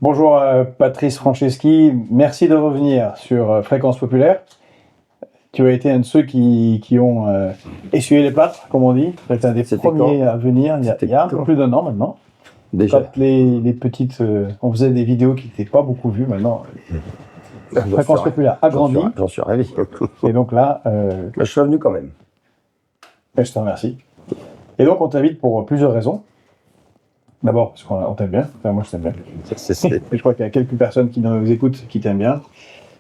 Bonjour Patrice Franceschi, merci de revenir sur Fréquence Populaire. Tu as été un de ceux qui ont essuyé les plâtres, comme on dit. Tu été un des premiers à venir il y a un peu plus d'un an maintenant. Déjà. Quand les petites... on faisait des vidéos qui n'étaient pas beaucoup vues maintenant. Fréquence Populaire a grandi. J'en suis ravi. Et donc là... Je suis revenu quand même. Je te remercie. Et donc on t'invite pour plusieurs raisons. D'abord, parce qu'on t'aime bien. Enfin, moi, je t'aime bien. Je crois qu'il y a quelques personnes qui nous écoutent qui t'aiment bien.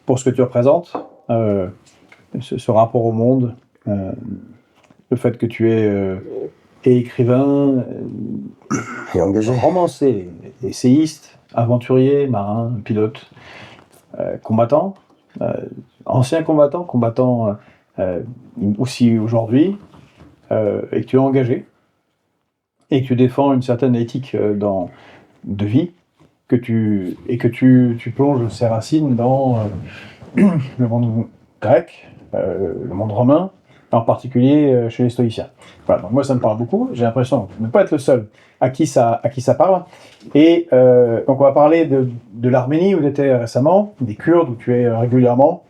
Pour ce que tu représentes, ce rapport au monde, le fait que tu es écrivain, et engagé, romancier, essayiste, aventurier, marin, pilote, combattant, ancien combattant aussi aujourd'hui, et que tu es engagé. Et que tu défends une certaine éthique de vie, que tu plonges ses racines dans le monde grec, le monde romain, en particulier chez les stoïciens. Voilà, donc moi ça me parle beaucoup, j'ai l'impression de ne pas être le seul à qui ça parle. Et donc on va parler de l'Arménie où tu étais récemment, des Kurdes où tu es régulièrement,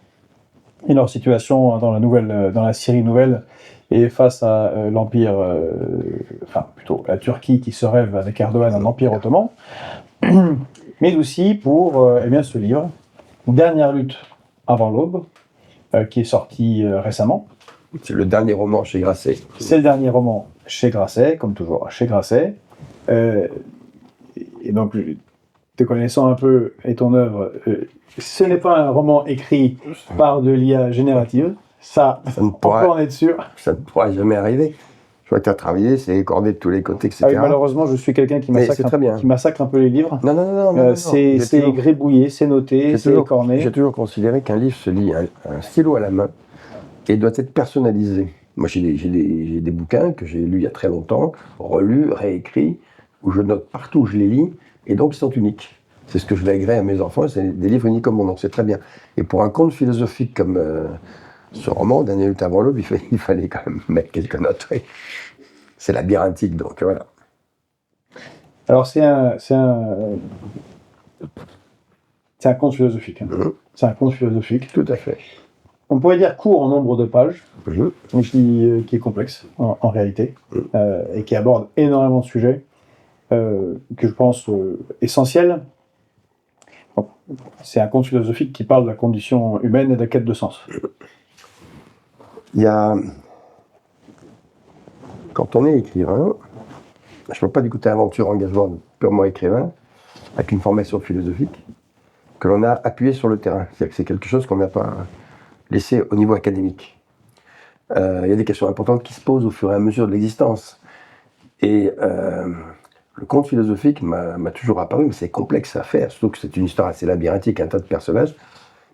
et leur situation dans la Syrie nouvelle, et face à l'Empire, enfin plutôt la Turquie qui se rêve avec Erdogan un empire ottoman, mais aussi pour ce livre, Dernière lutte avant l'aube, qui est sorti récemment. C'est le dernier roman chez Grasset. C'est le dernier roman chez Grasset, comme toujours chez Grasset. Et donc, te connaissant un peu et ton œuvre, ce n'est pas un roman écrit par de l'IA générative. Ça on peut en être sûr. Ça ne pourra jamais arriver. Je vois que tu as travaillé, c'est cordé de tous les côtés, etc. Ah oui, malheureusement, je suis quelqu'un qui massacre un peu les livres. Non. C'est gribouillé, c'est noté, c'est écorné. J'ai toujours considéré qu'un livre se lit un stylo à la main et doit être personnalisé. Moi, j'ai des bouquins que j'ai lus il y a très longtemps, relus, réécrits, où je note partout où je les lis, et donc ils sont uniques. C'est ce que je lèguerai à mes enfants, c'est des livres uniques comme mon nom, c'est très bien. Et pour un conte philosophique comme ce roman, Dernière lutte avant l'aube, il fallait quand même mettre quelques notes. Oui. C'est labyrinthique, donc voilà. Alors c'est un conte philosophique. Hein. C'est un conte philosophique. Tout à fait. On pourrait dire court en nombre de pages, mais qui est complexe en réalité, et qui aborde énormément de sujets que je pense essentiels. Bon, c'est un conte philosophique qui parle de la condition humaine et de la quête de sens. Il y a... Quand on est écrivain, je ne peux pas du côté aventure, engagement purement écrivain, avec une formation philosophique, que l'on a appuyé sur le terrain. C'est-à-dire que c'est quelque chose qu'on n'a pas laissé au niveau académique. Il y a des questions importantes qui se posent au fur et à mesure de l'existence. Et le conte philosophique m'a toujours apparu, mais c'est complexe à faire, surtout que c'est une histoire assez labyrinthique, un tas de personnages.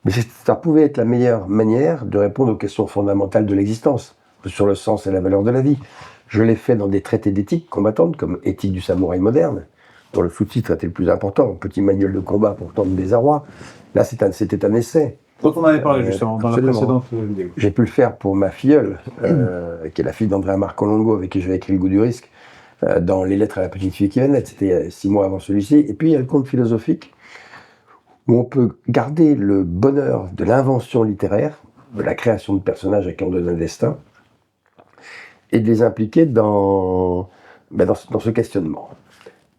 Mais ça pouvait être la meilleure manière de répondre aux questions fondamentales de l'existence, sur le sens et la valeur de la vie. Je l'ai fait dans des traités d'éthique combattante, comme Éthique du samouraï moderne, dont le sous-titre était le plus important, Petit manuel de combat pour tant de désarroi. Là, c'était un essai. Dont on avait parlé justement dans la précédente vidéo. J'ai pu le faire pour ma filleule, qui est la fille d'Andrea Marcolongo, avec qui j'avais écrit Le goût du risque, dans Les lettres à la petite fille qui va naître. C'était 6 mois avant celui-ci. Et puis il y a le conte philosophique, où on peut garder le bonheur de l'invention littéraire, de la création de personnages à qui on donne un destin, et de les impliquer dans ce questionnement.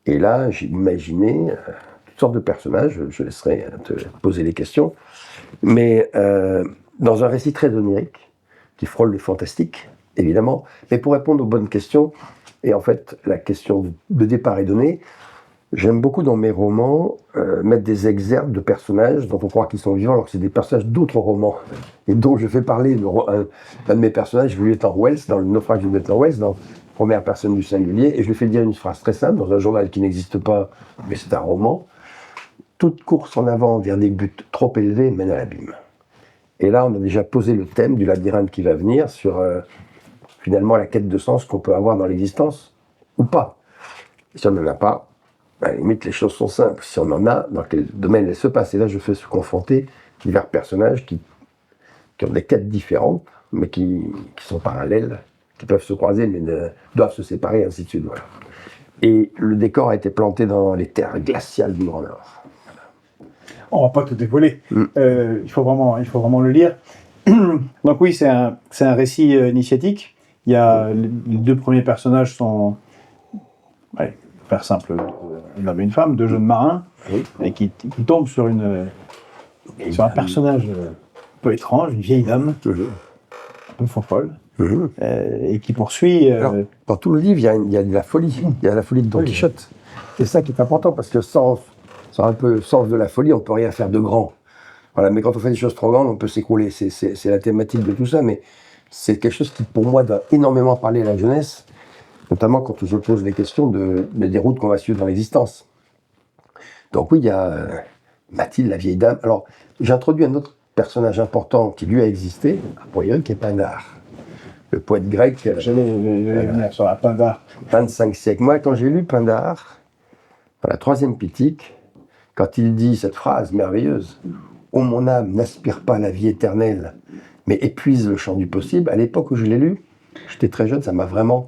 Et là, j'ai imaginé toutes sortes de personnages, je laisserai te poser les questions, mais dans un récit très onirique, qui frôle le fantastique, évidemment, mais pour répondre aux bonnes questions, et en fait, la question de départ est donnée. J'aime beaucoup dans mes romans mettre des exerpes de personnages dont on croit qu'ils sont vivants alors que c'est des personnages d'autres romans et dont je fais parler un de mes personnages, le lieutenant Wells, dans Le naufrage du lieutenant Wells, dans première personne du singulier, et je lui fais dire une phrase très simple dans un journal qui n'existe pas, mais c'est un roman. Toute course en avant vers des buts trop élevés mène à l'abîme. Et là, on a déjà posé le thème du labyrinthe qui va venir sur finalement la quête de sens qu'on peut avoir dans l'existence ou pas. Et si on n'en a pas, à la limite, les choses sont simples. Si on en a, dans quel domaine elles se passent? Et là, je fais se confronter divers personnages qui ont des quêtes différentes, mais qui sont parallèles, qui peuvent se croiser, mais doivent se séparer, ainsi de suite. Voilà. Et le décor a été planté dans les terres glaciales du Grand Nord. On va pas tout dévoiler. Il faut vraiment le lire. Donc oui, c'est un récit initiatique. Il y a les deux premiers personnages sont, ouais, pour faire simple, un homme et une femme, deux jeunes marins, et qui tombent sur un personnage un peu étrange, une vieille dame, un peu folle, et qui poursuit. Alors, dans tout le livre, il y a de la folie. Il y a la folie de Don Quichotte. C'est ça qui est important, parce que sans un peu le sens de la folie, on peut rien faire de grand. Voilà, mais quand on fait des choses trop grandes, on peut s'écrouler. C'est la thématique de tout ça, mais c'est quelque chose qui, pour moi, doit énormément parler à la jeunesse, notamment quand on se pose des questions des routes qu'on va suivre dans l'existence. Donc oui, il y a Mathilde, la vieille dame. Alors, j'ai introduit un autre personnage important qui lui a existé, a priori, qui est Pindare, le poète grec. J'allais venir sur la Pindare. 25 siècles. Moi, quand j'ai lu Pindare, dans la 3e Pitique, quand il dit cette phrase merveilleuse, « Oh, mon âme n'aspire pas à la vie éternelle, mais épuise le champ du possible », à l'époque où je l'ai lu, j'étais très jeune, ça m'a vraiment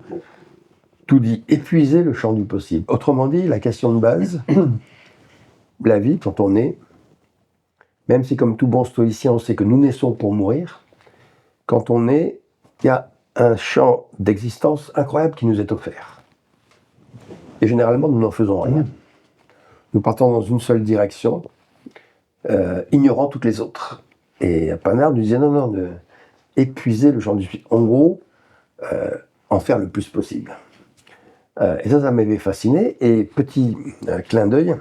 tout dit, épuiser le champ du possible. Autrement dit, la question de base, la vie, quand on est, même si comme tout bon stoïcien, on sait que nous naissons pour mourir, quand on est, il y a un champ d'existence incroyable qui nous est offert. Et généralement, nous n'en faisons rien. Nous partons dans une seule direction, ignorant toutes les autres. Et Pindare nous disait non, épuiser le champ du possible. En gros, en faire le plus possible. Et ça m'avait fasciné. Et petit clin d'œil,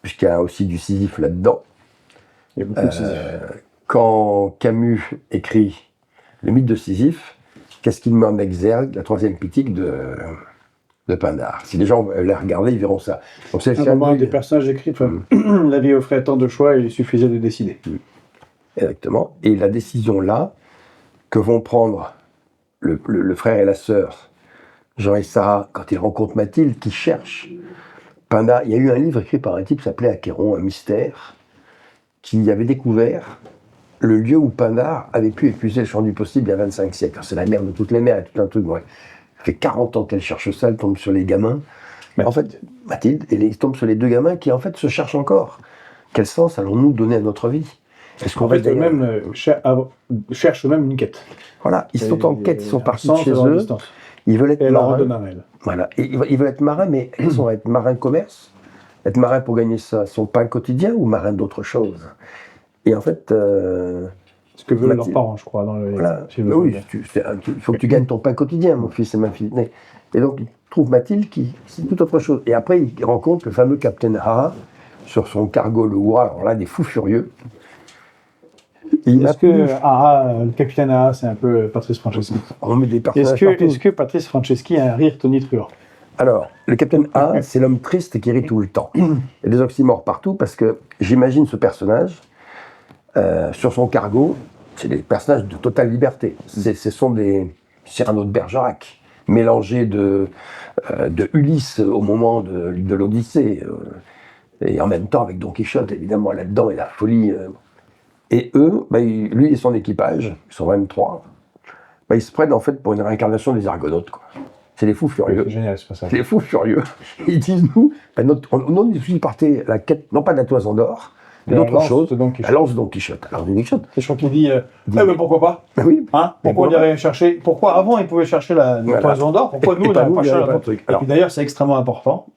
puisqu'il y a aussi du Sisyphe là-dedans. Il y a beaucoup de Sisyphe. Quand Camus écrit le mythe de Sisyphe, qu'est-ce qu'il met en exergue? La 3e Pitique de Pindare. Si les gens la regarder, ils verront ça. Donc c'est un moment des personnages écrits. La vie offrait tant de choix, il suffisait de décider. Exactement. Et la décision là que vont prendre le frère et la sœur, Jean et Sarah, quand ils rencontrent Mathilde, qui cherche Pindare. Il y a eu un livre écrit par un type qui s'appelait Achéron, un mystère, qui avait découvert le lieu où Pindare avait pu épuiser le champ du possible il y a 25 siècles. Alors, c'est la mère de toutes les mères, et tout un truc. Ouais. Ça fait 40 ans qu'elle cherche ça, elle tombe sur les gamins. Mais en fait, Mathilde, elle tombe sur les deux gamins qui, en fait, se cherchent encore. Quel sens allons-nous donner à notre vie? Est-ce qu'en fait, eux-mêmes cherchent eux-mêmes une quête? Voilà, ils sont en quête, ils sont partis de chez eux. Ils veulent être marins. Voilà, et ils veulent être marins, mais ils sont être marins de commerce, être marin pour gagner son pain quotidien ou marin d'autre chose. Et en fait, ce que veulent leurs parents, je crois. Voilà. Oui, il faut que tu gagnes ton pain quotidien, mon fils et ma fille. Et donc, ils trouvent Mathilde qui c'est tout autre chose. Et après, ils rencontrent le fameux Capitaine Hara sur son cargo, le Hurrah. Alors là, des fous furieux. Est-ce que le Capitaine Hara, c'est un peu Patrice Franceschi? On met des personnages Est-ce que Patrice Franceschi a un rire tonitruant? Alors, le Capitaine A, c'est l'homme triste qui rit tout le temps. Il y a des oxymores partout parce que j'imagine ce personnage sur son cargo, c'est des personnages de totale liberté. Ce sont des Cyrano de Bergerac, mélangés de Ulysse au moment de l'Odyssée, et en même temps avec Don Quichotte, évidemment, là-dedans, et la folie. Et eux, lui et son équipage, ils sont même 3, ils se prennent en fait pour une réincarnation des Argonautes, quoi. C'est les fous furieux. C'est génial, c'est pas ça. C'est les fous furieux. Ils disent, nous, nous partez la quête, non pas de la toison d'or, mais d'autre chose, la lance de Don Quichotte. Alors Don Quichotte. C'est sûr qu'il dit, pourquoi pas? Oui. Hein, pourquoi on irait chercher? Pourquoi avant ils pouvaient chercher la toison d'or? Pourquoi nous on n'aurait pas cherché la truc? Et puis d'ailleurs, c'est extrêmement important,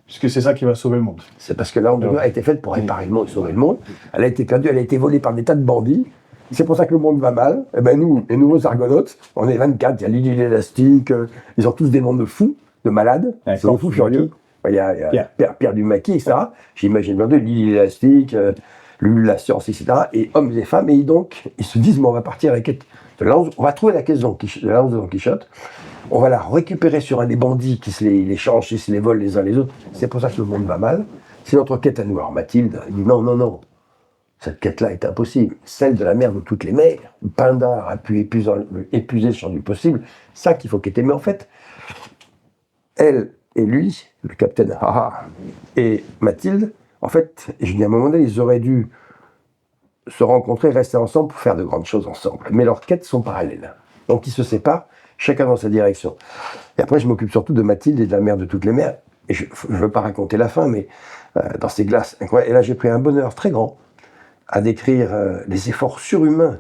puisque c'est ça qui va sauver le monde. C'est parce que la Lampe de Dieu a été faite pour réparer le monde et sauver le monde. Elle a été perdue, elle a été volée par des tas de bandits. C'est pour ça que le monde va mal. Et ben nous, les nouveaux Argonautes, on est 24, il y a Lily l'élastique, ils ont tous des noms de fous, de malades, c'est des fous furieux. Il y a Pierre du Maquis, etc. J'imagine bien de Lily l'élastique, Lulu la science, etc. Et hommes et femmes, et donc, ils se disent, on va partir à la quête de la lance, on va trouver la caisse de la lance de Don Quichotte, on va la récupérer sur un des bandits qui se les changent, qui se les volent les uns les autres. C'est pour ça que le monde va mal. C'est notre quête à nous. Alors Mathilde dit non. Cette quête-là est impossible. Celle de la mère de toutes les mères. Pindare a pu épuiser le champ du possible. Ça qu'il faut quêter. Mais en fait, elle et lui, le capitaine Haha et Mathilde, en fait, je dis à un moment donné, ils auraient dû se rencontrer, rester ensemble pour faire de grandes choses ensemble. Mais leurs quêtes sont parallèles. Donc ils se séparent, chacun dans sa direction. Et après, je m'occupe surtout de Mathilde et de la mère de toutes les mères. et je ne veux pas raconter la fin, mais dans ces glaces incroyables. Et là, j'ai pris un bonheur très grand à décrire les efforts surhumains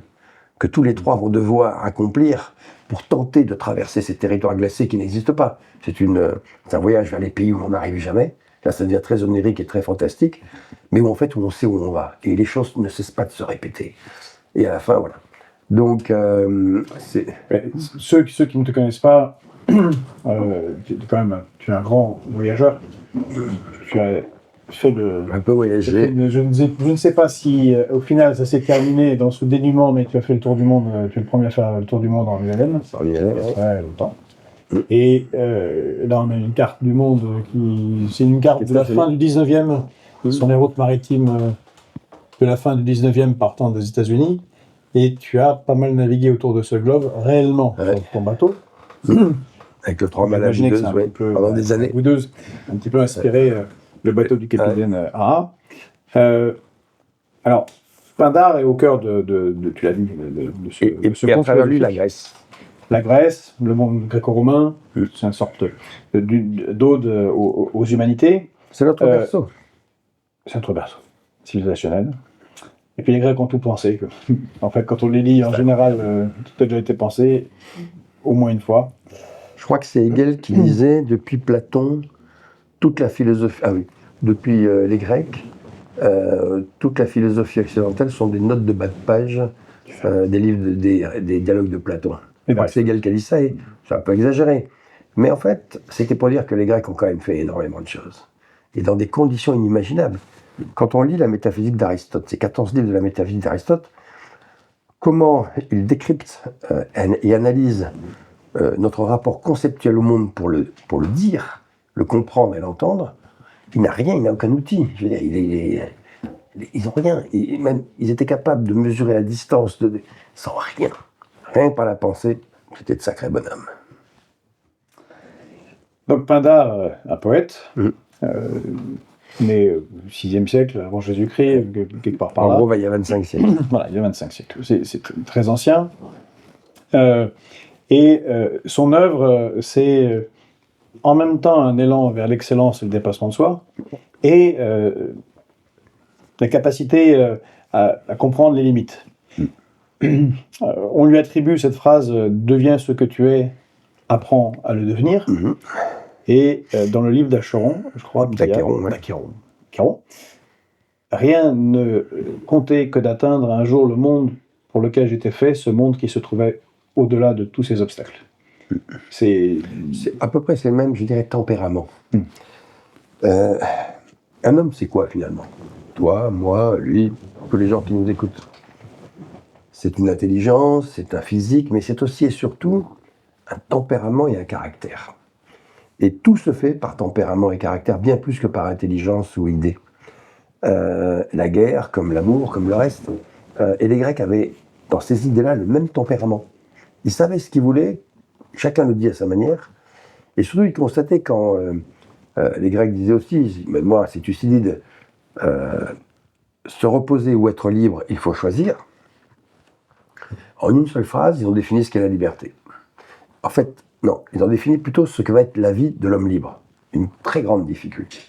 que tous les trois vont devoir accomplir pour tenter de traverser ces territoires glacés qui n'existent pas. C'est un voyage vers les pays où on n'arrive jamais. Là, ça devient très onirique et très fantastique, mais où en fait, où on sait où on va. Et les choses ne cessent pas de se répéter. Et à la fin, voilà. Donc, ceux qui ne te connaissent pas, tu es un grand voyageur. Tu as fait un peu voyager. Je ne sais pas si au final ça s'est terminé dans ce dénuement, mais tu as fait le tour du monde. Tu es le premier à faire le tour du monde en ULM. En ULM, ouais. Très longtemps. Et là, on a une carte du monde c'est une carte de la fin du 19e. Ce sont les routes maritimes de la fin du 19e partant des États-Unis. Et tu as pas mal navigué autour de ce globe, réellement, sur ton bateau. Avec le 3 Malavideuse, pendant des années. Un petit peu inspiré le bateau du capitaine Ara. Alors, Pindare est au cœur tu l'as dit, de ce et à travers lui, la Grèce. La Grèce, le monde gréco-romain, c'est une sorte d'ode aux humanités. C'est notre berceau. C'est notre berceau civilisationnel. Et puis les Grecs ont tout pensé. En fait, quand on les lit, en général, tout a déjà été pensé, au moins une fois. Je crois que c'est Hegel qui disait, depuis Platon, toute la philosophie... Ah oui, depuis les Grecs, toute la philosophie occidentale sont des notes de bas de page des livres, des dialogues de Platon. C'est Hegel qui a dit ça, et c'est un peu exagéré. Mais en fait, c'était pour dire que les Grecs ont quand même fait énormément de choses. Et dans des conditions inimaginables. Quand on lit la métaphysique d'Aristote, ces 14 livres de la métaphysique d'Aristote, comment il décrypte et analyse notre rapport conceptuel au monde pour le dire, le comprendre et l'entendre, il n'a rien, il n'a aucun outil. Je veux dire, ils n'ont rien. Ils étaient capables de mesurer la distance sans rien. Rien que par la pensée, c'était de sacrés bonhommes. Donc Pindare, un poète, né au VIe siècle avant Jésus-Christ, quelque part par là. En gros, il y a 25 siècles. Voilà, il y a 25 siècles. C'est très ancien. Son œuvre, c'est en même temps un élan vers l'excellence et le dépassement de soi, et la capacité à comprendre les limites. On lui attribue cette phrase « Deviens ce que tu es, apprends à le devenir ». Et dans le livre d'Acheron, je crois d'Achéron, rien ne comptait que d'atteindre un jour le monde pour lequel j'étais fait, ce monde qui se trouvait au-delà de tous ces obstacles. C'est à peu près, c'est le même, je dirais, tempérament. Un homme, c'est quoi finalement? Toi, moi, lui, tous les gens qui nous écoutent. C'est une intelligence, c'est un physique, mais c'est aussi et surtout un tempérament et un caractère. Et tout se fait par tempérament et caractère, bien plus que par intelligence ou idée. La guerre, comme l'amour, comme le reste. Et les Grecs avaient, dans ces idées-là, le même tempérament. Ils savaient ce qu'ils voulaient, chacun le dit à sa manière. Et surtout, ils constataient quand les Grecs disaient aussi, mais moi, c'est Thucydide, se reposer ou être libre, il faut choisir. En une seule phrase, ils ont défini ce qu'est la liberté. En fait, non, ils ont défini plutôt ce que va être la vie de l'homme libre. Une très grande difficulté.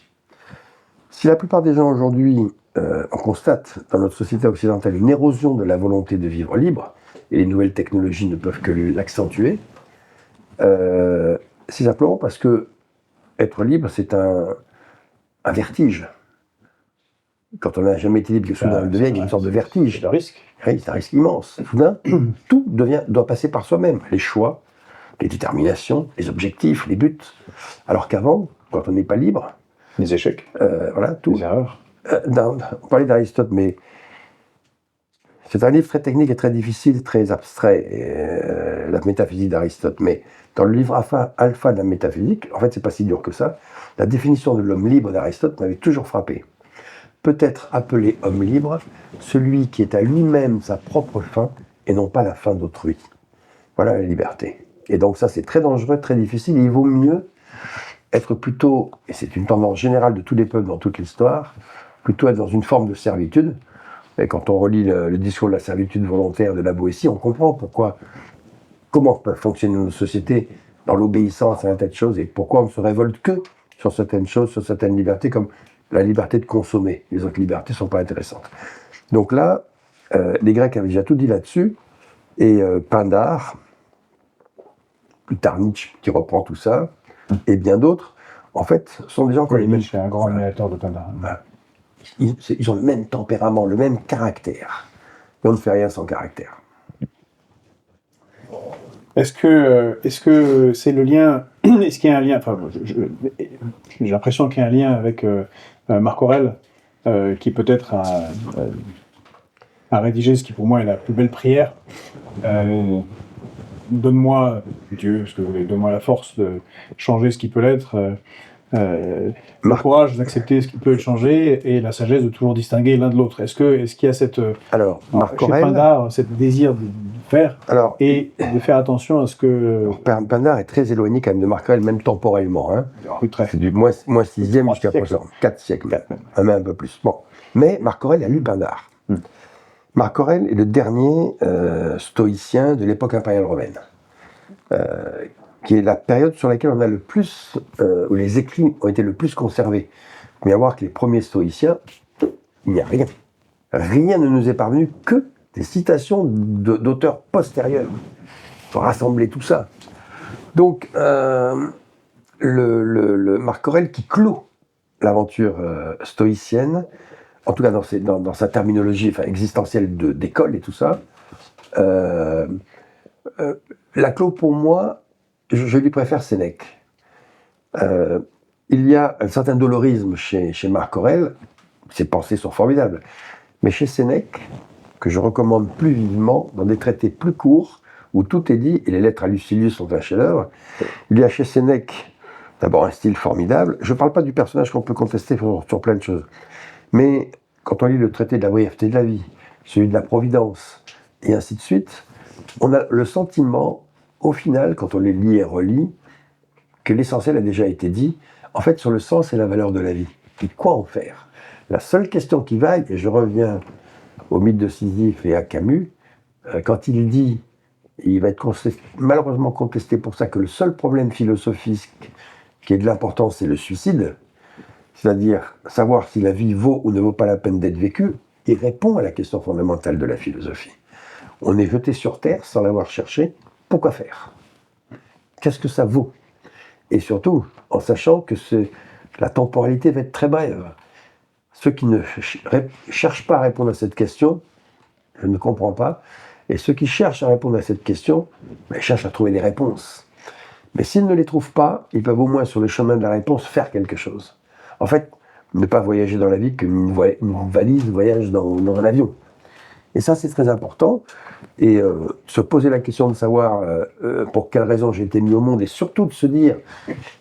Si la plupart des gens aujourd'hui, on constate dans notre société occidentale une érosion de la volonté de vivre libre, et les nouvelles technologies ne peuvent que l'accentuer, c'est simplement parce que être libre, c'est un vertige. Quand on n'a jamais été libre, que soudain on le devient, il y a une sorte de vertige. C'est un risque. Oui, c'est un risque immense. Soudain, tout doit passer par soi-même. Les choix, les déterminations, les objectifs, les buts. Alors qu'avant, quand on n'est pas libre... Les échecs. Voilà, tout. Les erreurs. On parlait d'Aristote, mais c'est un livre très technique et très difficile, très abstrait, la métaphysique d'Aristote. Mais dans le livre Alpha de la métaphysique, en fait, c'est pas si dur que ça. La définition de l'homme libre d'Aristote m'avait toujours frappé. Peut-être appelé homme libre celui qui est à lui-même sa propre fin et non pas la fin d'autrui. Voilà la liberté. Et donc ça, c'est très dangereux, très difficile. Il vaut mieux être plutôt, et c'est une tendance générale de tous les peuples dans toute l'histoire, plutôt être dans une forme de servitude. Et quand on relit le discours de la servitude volontaire de la Boétie, on comprend comment peuvent fonctionner nos sociétés dans l'obéissance à un tas de choses et pourquoi on ne se révolte que sur certaines choses, sur certaines libertés, comme la liberté de consommer. Les autres libertés ne sont pas intéressantes. Donc là, les Grecs avaient déjà tout dit là-dessus, et Pindare, plus tard Nietzsche qui reprend tout ça, et bien d'autres, en fait, sont des gens qui ont les mêmes... Nietzsche est un grand admirateur de Pindare. Ils ont le même tempérament, le même caractère. Et on ne fait rien sans caractère. Est-ce que c'est le lien, est-ce qu'il y a un lien, enfin, j'ai l'impression qu'il y a un lien avec Marc Aurèle, qui peut-être a rédigé ce qui pour moi est la plus belle prière. Donne-moi, Dieu, ce que vous voulez, donne-moi la force de changer ce qui peut l'être, le courage d'accepter ce qui peut changer et la sagesse de toujours distinguer l'un de l'autre. Est-ce qu'il y a cette, alors, Marc chez Aurèle, Pindare, cette désir de faire et de faire attention à ce que... Pindare est très éloigné quand même de Marc Aurèle, même temporellement. Hein. Oui, très. C'est du moins 6e jusqu'à présent, 4 siècles, même un peu plus. Bon. Mais Marc Aurèle a lu Pindare. Marc Aurèle est le dernier stoïcien de l'époque impériale romaine, qui est la période sur laquelle on a le plus, où les écrits ont été le plus conservés. Il faut bien voir que les premiers stoïciens, il n'y a rien. Rien ne nous est parvenu que des citations d'auteurs postérieurs. Il faut rassembler tout ça. Donc, le Marc Aurèle qui clôt l'aventure stoïcienne, en tout cas dans sa terminologie existentielle d'école et tout ça, la clôt pour moi, je lui préfère Sénèque. Il y a un certain dolorisme chez Marc Aurèle, ses pensées sont formidables, mais chez Sénèque, que je recommande plus vivement, dans des traités plus courts, où tout est dit, et les lettres à Lucilius sont un chef-d'œuvre, il y a chez Sénèque d'abord un style formidable. Je ne parle pas du personnage qu'on peut contester sur plein de choses, mais quand on lit le traité de la brièveté de la vie, celui de la providence, et ainsi de suite, on a le sentiment, au final, quand on les lit et relit, que l'essentiel a déjà été dit, en fait, sur le sens et la valeur de la vie. Et quoi en faire? La seule question qui vaille, et je reviens au mythe de Sisyphe et à Camus, quand il dit, il va être malheureusement contesté pour ça, que le seul problème philosophique qui est de l'importance, c'est le suicide, c'est-à-dire savoir si la vie vaut ou ne vaut pas la peine d'être vécue, il répond à la question fondamentale de la philosophie. On est jeté sur Terre sans l'avoir cherché, pourquoi faire? Qu'est-ce que ça vaut? Et surtout, en sachant que la temporalité va être très brève. Ceux qui ne cherchent pas à répondre à cette question, je ne comprends pas, et ceux qui cherchent à répondre à cette question, cherchent à trouver des réponses. Mais s'ils ne les trouvent pas, ils peuvent au moins sur le chemin de la réponse faire quelque chose. En fait, ne pas voyager dans la vie comme une valise voyage dans un avion. Et ça, c'est très important. Et se poser la question de savoir pour quelle raison j'ai été mis au monde, et surtout de se dire,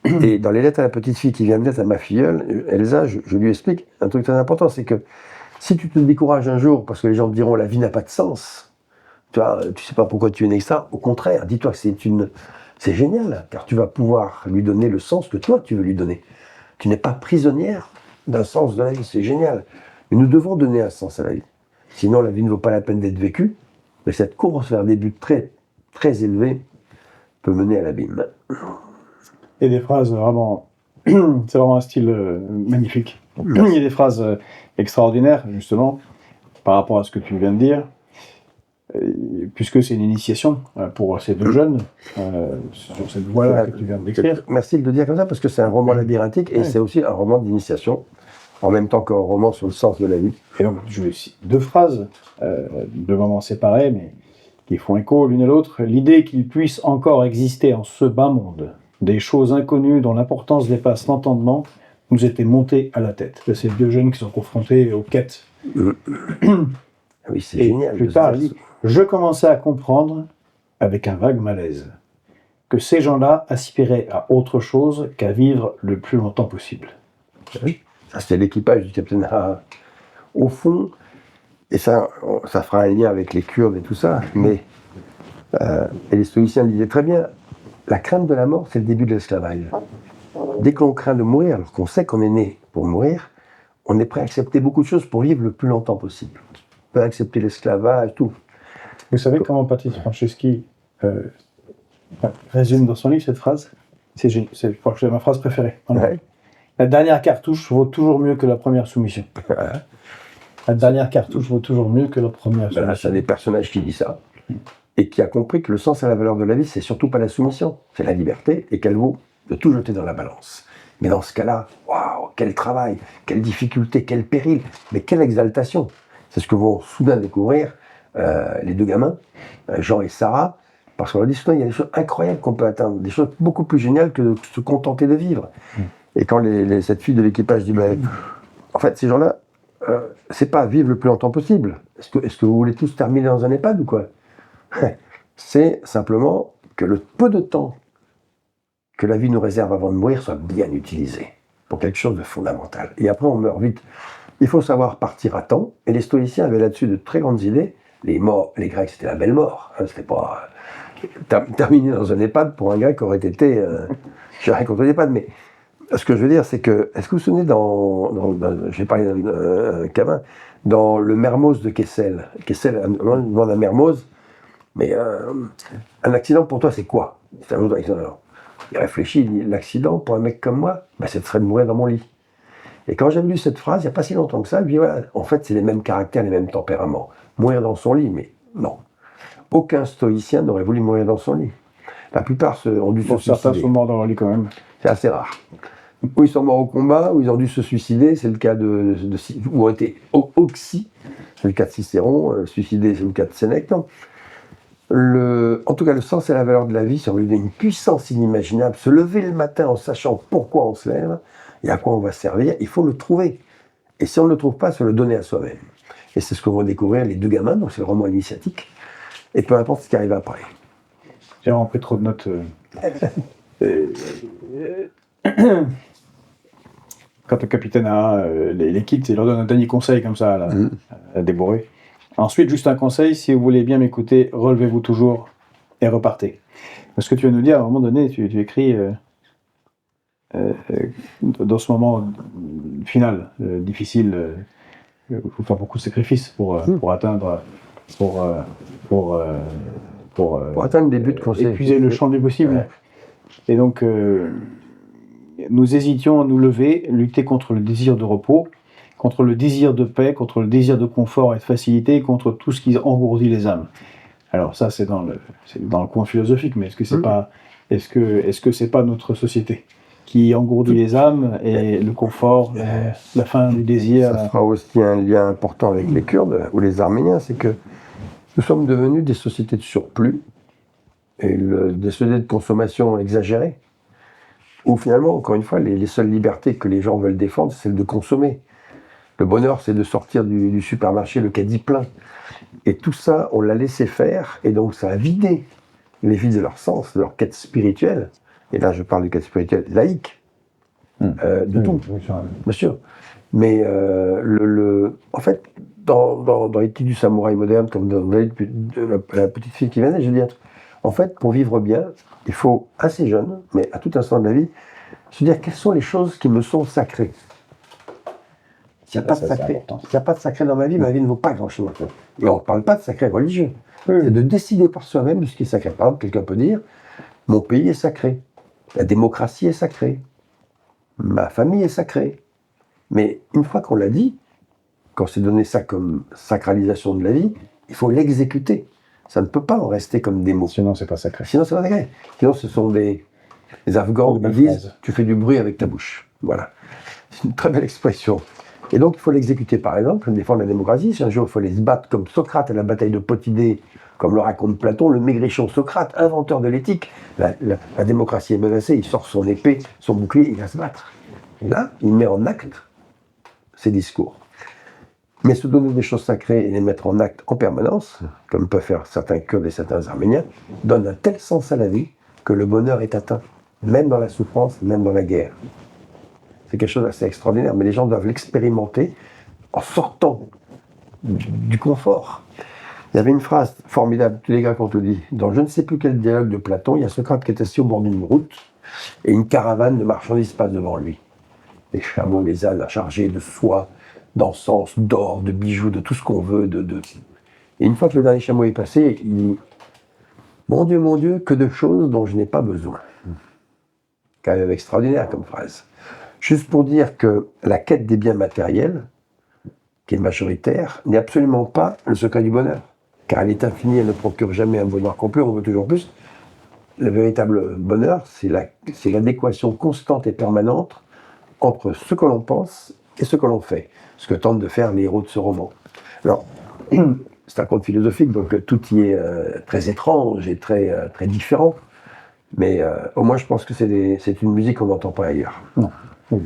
et dans les lettres à la petite fille qui vient de naître à ma filleule, Elsa, je lui explique un truc très important, c'est que si tu te décourages un jour parce que les gens te diront la vie n'a pas de sens, tu sais pas pourquoi tu es né ça, au contraire, dis-toi que c'est génial, car tu vas pouvoir lui donner le sens que toi tu veux lui donner. Tu n'es pas prisonnière d'un sens de la vie, c'est génial. Mais nous devons donner un sens à la vie. Sinon, la vie ne vaut pas la peine d'être vécue. Mais cette course vers des buts très, très élevés peut mener à l'abîme. Et des phrases vraiment... c'est vraiment un style magnifique. Merci. Il y a des phrases extraordinaires, justement, par rapport à ce que tu viens de dire, puisque c'est une initiation pour ces deux jeunes, sur cette voie-là que tu viens de décrire. Merci de le dire comme ça, parce que c'est un roman labyrinthique, et c'est aussi un roman d'initiation, en même temps qu'un roman sur le sens de la vie. Et donc, je vais citer deux phrases, de moments séparés, mais qui font écho l'une à l'autre. L'idée qu'il puisse encore exister en ce bas monde des choses inconnues dont l'importance dépasse l'entendement nous était montée à la tête. C'est ces deux jeunes qui sont confrontés aux quêtes. Oui, c'est génial. Plus tard, il dit, je commençais à comprendre, avec un vague malaise, que ces gens-là aspiraient à autre chose qu'à vivre le plus longtemps possible. Oui. Ça, c'était l'équipage du Capitaine Ahab. Au fond, et ça fera un lien avec les Kurdes et tout ça, mais et les stoïciens le disaient très bien, la crainte de la mort, c'est le début de l'esclavage. Dès qu'on craint de mourir, alors qu'on sait qu'on est né pour mourir, on est prêt à accepter beaucoup de choses pour vivre le plus longtemps possible. On peut accepter l'esclavage, tout. Vous savez comment Patrice Franceschi résume dans son livre cette phrase? Je crois que c'est ma phrase préférée. Ouais. La dernière cartouche vaut toujours mieux que la première soumission. La dernière cartouche vaut toujours mieux que la première soumission. Voilà, c'est un des personnages qui dit ça, et qui a compris que le sens et la valeur de la vie, c'est surtout pas la soumission, c'est la liberté, et qu'elle vaut de tout jeter dans la balance. Mais dans ce cas-là, waouh, quel travail, quelle difficulté, quel péril, mais quelle exaltation. C'est ce que vont soudain découvrir les deux gamins, Jean et Sarah, parce qu'on leur dit soudain, il y a des choses incroyables qu'on peut atteindre, des choses beaucoup plus géniales que de se contenter de vivre. Et quand cette fille de l'équipage dit, en fait, ces gens-là, c'est pas vivre le plus longtemps possible. Est-ce que vous voulez tous terminer dans un EHPAD ou quoi? C'est simplement que le peu de temps que la vie nous réserve avant de mourir soit bien utilisé pour quelque chose de fondamental. Et après, on meurt vite. Il faut savoir partir à temps. Et les stoïciens avaient là-dessus de très grandes idées. Les Grecs, c'était la belle mort. Hein, c'était pas terminer dans un EHPAD pour un Grec aurait été. J'ai rien contre les EHPAD, mais ce que je veux dire, c'est que, est-ce que vous vous souvenez j'ai parlé d'un cabin, dans le Mermoz de Kessel, demande à Mermoz, mais un accident pour toi, c'est quoi? C'est un autre accident. Alors, il réfléchit, il dit, l'accident pour un mec comme moi, ce serait de mourir dans mon lit. Et quand j'avais lu cette phrase, il n'y a pas si longtemps que ça, je me dis, voilà, en fait, c'est les mêmes caractères, les mêmes tempéraments. Mourir dans son lit, mais non. Aucun stoïcien n'aurait voulu mourir dans son lit. La plupart ont dû se suicider. Certains sont morts dans leur lit quand même. C'est assez rare. Ou ils sont morts au combat, ou ils ont dû se suicider, c'est le cas ou ont été oxy, c'est le cas de Cicéron, suicidé, c'est le cas de Sénèque. Non. En tout cas, le sens et la valeur de la vie, c'est une puissance inimaginable. Se lever le matin en sachant pourquoi on se lève et à quoi on va servir, il faut le trouver. Et si on ne le trouve pas, se le donner à soi-même. Et c'est ce que vont découvrir les deux gamins, donc c'est le roman initiatique, et peu importe ce qui arrive après. J'ai vraiment pris trop de notes. Quand le capitaine a les quitte, il leur donne un dernier conseil comme ça à débourrer. Ensuite, juste un conseil, si vous voulez bien m'écouter, relevez-vous toujours et repartez. Parce que tu vas nous dire, à un moment donné, tu écris dans ce moment final, difficile, il faut faire beaucoup de sacrifices pour atteindre, pour atteindre des buts qu'on sait. Épuiser le champ du possible. Ouais. Et donc, nous hésitions à nous lever, lutter contre le désir de repos, contre le désir de paix, contre le désir de confort et de facilité, contre tout ce qui engourdit les âmes. Alors ça, c'est dans le coin philosophique, mais est-ce que c'est pas notre société qui engourdit les âmes et le confort, la fin du désir? Ça fera aussi un lien important avec les Kurdes ou les Arméniens, c'est que nous sommes devenus des sociétés de surplus et des sociétés de consommation exagérée, où finalement, encore une fois, les seules libertés que les gens veulent défendre, c'est celle de consommer. Le bonheur, c'est de sortir du supermarché le caddie plein. Et tout ça, on l'a laissé faire, et donc ça a vidé les vies de leur sens, de leur quête spirituelle. Et là, je parle de quête spirituelle laïque, de tout, bien sûr. Mais en fait, dans l'éthique du samouraï moderne, comme dans la petite fille qui venait, je dis un truc. En fait, pour vivre bien, il faut, assez jeune, mais à tout instant de la vie, se dire quelles sont les choses qui me sont sacrées. S'il n'y a pas de sacré dans ma vie ne vaut pas grand-chose. Et on ne parle pas de sacré religieux. C'est de décider par soi-même de ce qui est sacré. Par exemple, quelqu'un peut dire, mon pays est sacré, la démocratie est sacrée, ma famille est sacrée. Mais une fois qu'on l'a dit, quand c'est donné ça comme sacralisation de la vie, il faut l'exécuter. Ça ne peut pas en rester comme des mots. Sinon, c'est pas sacré. Sinon, ce sont des Afghans qui disent, tu fais du bruit avec ta bouche. Voilà. C'est une très belle expression. Et donc, il faut l'exécuter, par exemple, défendre la démocratie. Si un jour, il faut aller se battre comme Socrate à la bataille de Potidée, comme le raconte Platon, le maigrichon Socrate, inventeur de l'éthique. La démocratie est menacée, il sort son épée, son bouclier, il va se battre. Et là, il met en acte ses discours. Mais se donner des choses sacrées et les mettre en acte en permanence, comme peuvent faire certains Kurdes et certains Arméniens, donne un tel sens à la vie que le bonheur est atteint, même dans la souffrance, même dans la guerre. C'est quelque chose d'assez extraordinaire, mais les gens doivent l'expérimenter en sortant du confort. Il y avait une phrase formidable, tous les Grecs ont tout dit. Dans je ne sais plus quel dialogue de Platon, il y a Socrate qui est assis au bord d'une route et une caravane de marchandises passe devant lui. Les chameaux, les ânes chargés de soie, d'encens, d'or, de bijoux, de tout ce qu'on veut. Et une fois que le dernier chameau est passé, il dit « Mon Dieu, que de choses dont je n'ai pas besoin. » Quand même extraordinaire comme phrase. Juste pour dire que la quête des biens matériels, qui est majoritaire, n'est absolument pas le secret du bonheur. Car elle est infinie, elle ne procure jamais un bonheur complet, on veut toujours plus. Le véritable bonheur, c'est l'adéquation constante et permanente entre ce que l'on pense et ce que l'on fait. Ce que tentent de faire les héros de ce roman. Alors, c'est un conte philosophique, donc tout y est très étrange et très différent. Mais au moins, je pense que c'est une musique qu'on n'entend pas ailleurs. Non. Oui.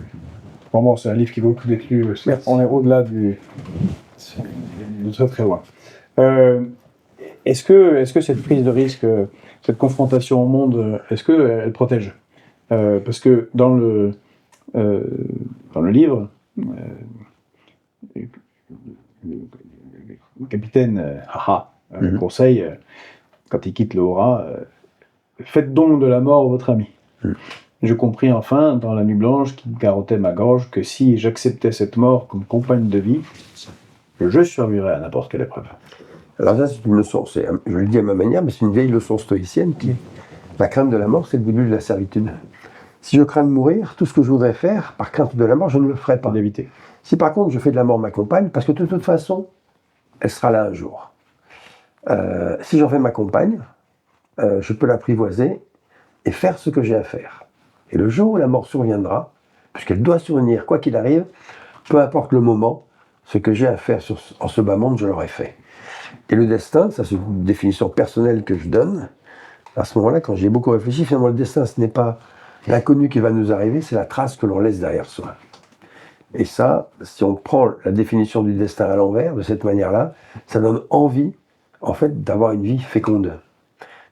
Vraiment, c'est un livre qui vaut le coup d'être lu. On est au-delà de très très loin. Est-ce que cette prise de risque, cette confrontation au monde, est-ce qu'elle protège parce que dans le livre, le capitaine conseille, quand il quitte le Hora, faites donc de la mort votre ami. Je compris enfin, dans la nuit blanche qui garrottait ma gorge, que si j'acceptais cette mort comme compagne de vie, je survivrais à n'importe quelle épreuve. Alors ça, c'est une leçon, je le dis à ma manière, mais c'est une vieille leçon stoïcienne qui est la crainte de la mort, c'est le début de la servitude. Si je crains de mourir, tout ce que je voudrais faire, par crainte de la mort, je ne le ferai pas. D'éviter. Si par contre je fais de la mort ma compagne, parce que de toute façon, elle sera là un jour. Si j'en fais ma compagne, je peux l'apprivoiser et faire ce que j'ai à faire. Et le jour où la mort surviendra, puisqu'elle doit survenir, quoi qu'il arrive, peu importe le moment, ce que j'ai à faire en ce bas monde, je l'aurai fait. Et le destin, ça c'est une définition personnelle que je donne, à ce moment-là, quand j'ai beaucoup réfléchi, finalement le destin, ce n'est pas l'inconnu qui va nous arriver, c'est la trace que l'on laisse derrière soi. Et ça, si on prend la définition du destin à l'envers, de cette manière-là, ça donne envie, en fait, d'avoir une vie féconde,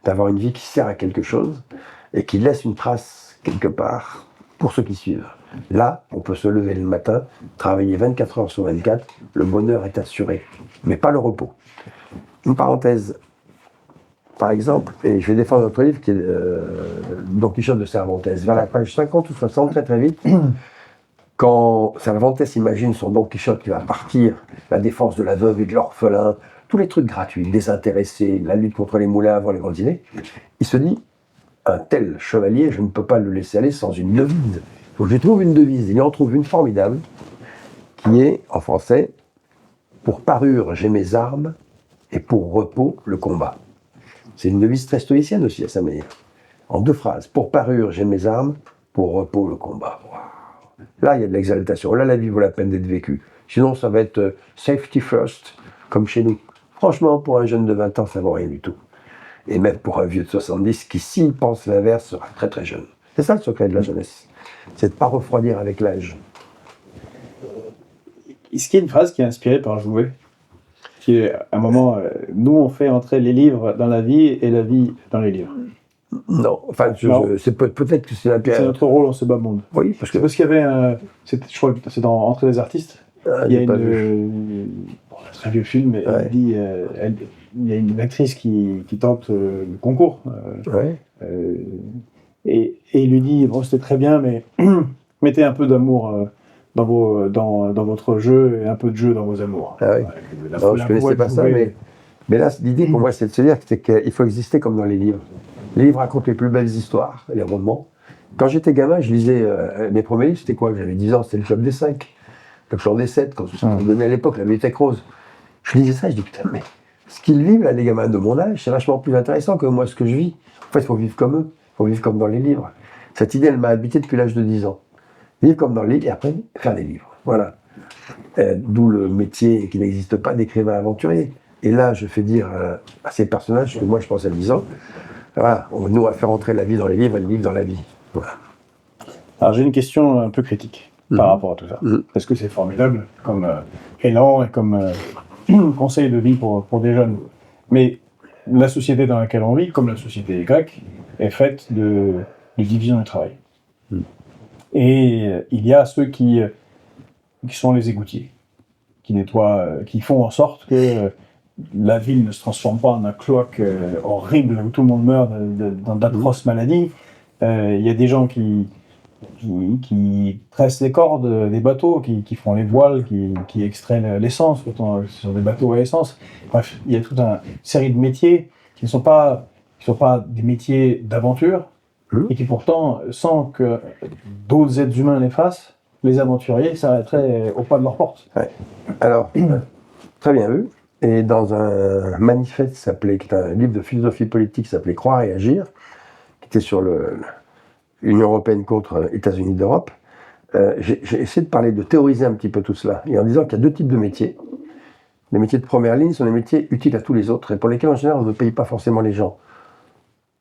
d'avoir une vie qui sert à quelque chose et qui laisse une trace quelque part pour ceux qui suivent. Là, on peut se lever le matin, travailler 24 heures sur 24, le bonheur est assuré, mais pas le repos. Une parenthèse, par exemple, et je vais défendre notre livre qui est Don Quichotte de Cervantes, vers la page 50 ou 60, très très vite, quand Cervantes imagine son Don Quichotte qui va partir, la défense de la veuve et de l'orphelin, tous les trucs gratuits, désintéressés, la lutte contre les moulins avant les grands dîners, il se dit, un tel chevalier, je ne peux pas le laisser aller sans une devise. Il faut que je trouve une devise. Il en trouve une formidable, qui est, en français, pour parure j'ai mes armes, et pour repos le combat. C'est une devise très stoïcienne aussi à sa manière. En 2 phrases, pour parure j'ai mes armes, pour repos le combat. Wow. Là, il y a de l'exaltation. Là, la vie vaut la peine d'être vécue. Sinon, ça va être safety first, comme chez nous. Franchement, pour un jeune de 20 ans, ça vaut rien du tout. Et même pour un vieux de 70 qui, s'il pense l'inverse, sera très très jeune. C'est ça le secret de la jeunesse. C'est de ne pas refroidir avec l'âge. Est-ce qu'il y a une phrase qui est inspirée par Jouvet, qui est, à un moment, nous on fait entrer les livres dans la vie et la vie dans les livres. Non, enfin, peut-être que c'est la pierre. C'est notre rôle dans ce bas monde. Oui, parce qu'il y avait, je crois que c'est dans Entrée des artistes, il y a c'est un vieux film, mais ouais. il y a une actrice qui tente le concours. Ouais. Et il lui dit, bon c'était très bien, mais mettez un peu d'amour dans votre jeu et un peu de jeu dans vos amours. Ah oui. Non, je ne connaissais pas ça, mais là, l'idée pour moi, c'est de se dire qu'il faut exister comme dans les livres. Les livres racontent les plus belles histoires, les romans. Quand j'étais gamin, je lisais mes premiers livres, c'était quoi? J'avais 10 ans, c'était le Club des 5, le Club des 7, quand on donnait à l'époque, la Bibliothèque Rose. Je lisais ça, je dis putain, mais ce qu'ils vivent, là, les gamins de mon âge, c'est vachement plus intéressant que moi, ce que je vis. En fait, il faut vivre comme eux, il faut vivre comme dans les livres. Cette idée, elle m'a habité depuis l'âge de 10 ans. Vivre comme dans le livre et après faire des livres. Voilà. D'où le métier qui n'existe pas d'écrivain aventurier. Et là, je fais dire à ces personnages que moi je pense à 10 ans, voilà, nous on va faire entrer la vie dans les livres et le livre dans la vie. Voilà. Alors j'ai une question un peu critique par rapport à tout ça. Parce que c'est formidable comme élan et comme conseil de vie pour des jeunes. Mais la société dans laquelle on vit, comme la société grecque, est faite de division du travail. Et il y a ceux qui sont les égoutiers, qui nettoient, qui font en sorte que la ville ne se transforme pas en un cloaque horrible où tout le monde meurt d'atroces maladies. Il y a des gens qui tressent les cordes des bateaux, qui font les voiles, qui extraient l'essence sur des bateaux à essence. Bref, il y a toute une série de métiers qui ne sont pas des métiers d'aventure, et qui pourtant, sans que d'autres êtres humains les fassent, les aventuriers s'arrêteraient au pas de leur porte. Ouais. Alors, très bien vu. Et dans un manifeste qui est un livre de philosophie politique qui s'appelait Croire et agir, qui était sur l'Union européenne contre États-Unis d'Europe, j'ai essayé de parler, de théoriser un petit peu tout cela, et en disant qu'il y a deux types de métiers. Les métiers de première ligne sont des métiers utiles à tous les autres, et pour lesquels en général on ne paye pas forcément les gens.